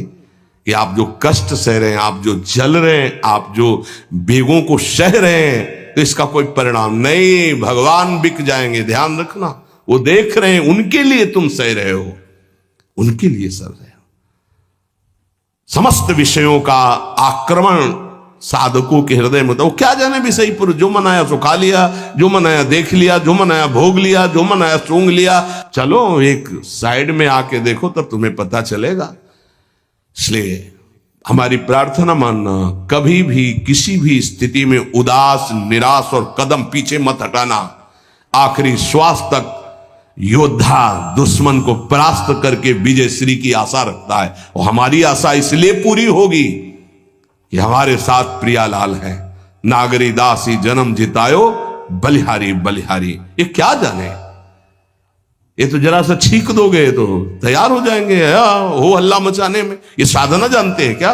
कि आप जो कष्ट सह रहे हैं, आप जो जल रहे हैं, आप जो बेगों को सह रहे हैं, तो इसका कोई परिणाम नहीं, भगवान बिक जाएंगे। ध्यान रखना, वो देख रहे हैं, उनके लिए तुम सह रहे हो, उनके लिए सह रहे हो। समस्त विषयों का आक्रमण साधकों के हृदय में, तो क्या जाने विषय पुरुष, जो मनाया सो खा लिया, जो मनाया देख लिया, जो मनाया भोग लिया, जो मनाया सूंघ लिया। चलो एक साइड में आके देखो तब तुम्हें पता चलेगा। इसलिए हमारी प्रार्थना मानना, कभी भी किसी भी स्थिति में उदास निराश और कदम पीछे मत हटाना। आखिरी श्वास तक योद्धा दुश्मन को परास्त करके विजय श्री की आशा रखता है, और हमारी आशा इसलिए पूरी होगी कि हमारे साथ प्रियालाल है। नागरी दासी जन्म जितायो, बलिहारी बलिहारी। ये क्या जाने, ये तो जरा सा छींक दोगे तो तैयार हो जाएंगे हो हल्ला मचाने में। ये साधना जानते हैं क्या?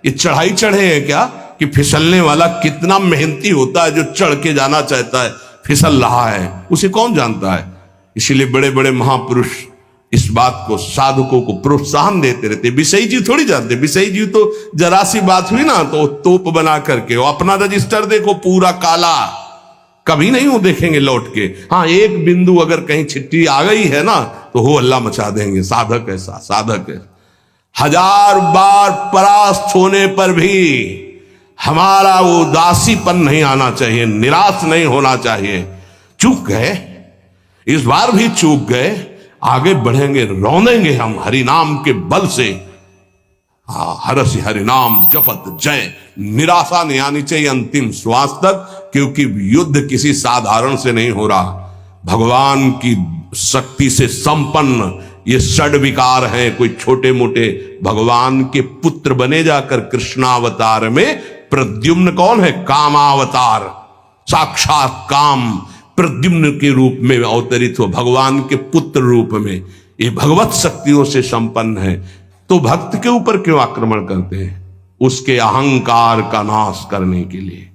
ये चढ़ाई चढ़े हैं क्या कि फिसलने वाला कितना मेहनती होता है जो चढ़ के जाना चाहता है, फिसल रहा है, उसे कौन जानता है। इसीलिए बड़े बड़े महापुरुष इस बात को साधकों को प्रोत्साहन देते रहते। विषयी जी थोड़ी जानते, विषयी जी तो जरा सी बात हुई ना तो तोप बना करके, वो अपना रजिस्टर देखो पूरा काला, कभी नहीं वो देखेंगे लौट के। हाँ, एक बिंदु अगर कहीं छिट्टी आ गई है ना तो हो हल्ला मचा देंगे। साधक ऐसा, साधक है। 1000 बार परास्त होने पर भी हमारा वो उदासीपन नहीं आना चाहिए, निराश नहीं होना चाहिए। चूक गए, इस बार भी चूक गए, आगे बढ़ेंगे, रौंदेंगे हम हरिनाम के बल से। हरसि हरिनाम जपत जय। निराशा नहीं आनी चाहिए अंतिम श्वास तक, क्योंकि युद्ध किसी साधारण से नहीं हो रहा। भगवान की शक्ति से संपन्न ये षड विकार हैं, कोई छोटे मोटे। भगवान के पुत्र बने जाकर कृष्णावतार में प्रद्युम्न कौन है? कामावतार, साक्षात काम प्रद्युम्न के रूप में अवतरित हो, भगवान के पुत्र रूप में। ये भगवत शक्तियों से संपन्न है, तो भक्त के ऊपर क्यों आक्रमण करते हैं? उसके अहंकार का नाश करने के लिए,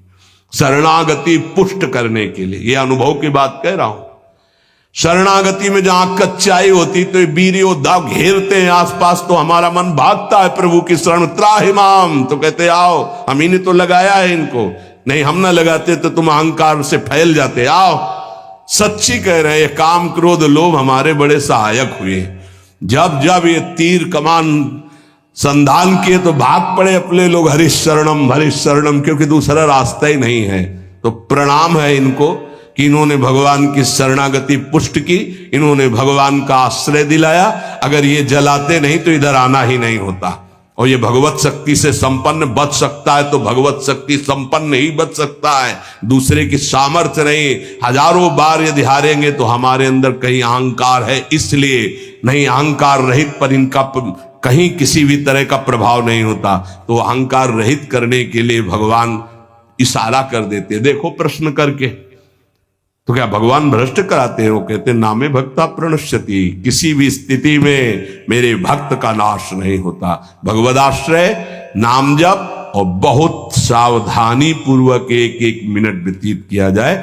शरणागति पुष्ट करने के लिए। ये अनुभव की बात कह रहा हूं। शरणागति में जहां कच्चाई होती तो वीर योद्धा घेरते हैं आसपास, तो हमारा मन भागता है प्रभु की शरण, त्राहिमाम, तो कहते आओ, हम ही ने तो लगाया है इनको, नहीं हम ना लगाते तो तुम अहंकार से फैल जाते, आओ। सच्ची कह रहे हैं, काम क्रोध लोभ हमारे बड़े सहायक हुए। जब जब ये तीर कमान संधान किए तो भाग पड़े अपने लोग, हरीश शरणम, क्योंकि दूसरा रास्ता ही नहीं है। तो प्रणाम है इनको कि इन्होंने भगवान की शरणागति पुष्ट की, इन्होंने भगवान का आश्रय दिलाया। अगर ये जलाते नहीं तो इधर आना ही नहीं होता। और ये भगवत शक्ति से संपन्न बच सकता है तो भगवत शक्ति संपन्न ही बच सकता है, दूसरे की सामर्थ्य नहीं। हजारों बार यदि हारेंगे तो हमारे अंदर कहीं अहंकार है, इसलिए नहीं, अहंकार रहित पर इनका कहीं किसी भी तरह का प्रभाव नहीं होता। तो अहंकार रहित करने के लिए भगवान इशारा कर देते, देखो प्रश्न करके। तो क्या भगवान भ्रष्ट कराते हैं? वो कहते नामे भक्ता प्रणश्यति, किसी भी स्थिति में मेरे भक्त का नाश नहीं होता। भगवदाश्रय, नाम जप और बहुत सावधानी पूर्वक एक एक मिनट व्यतीत किया जाए।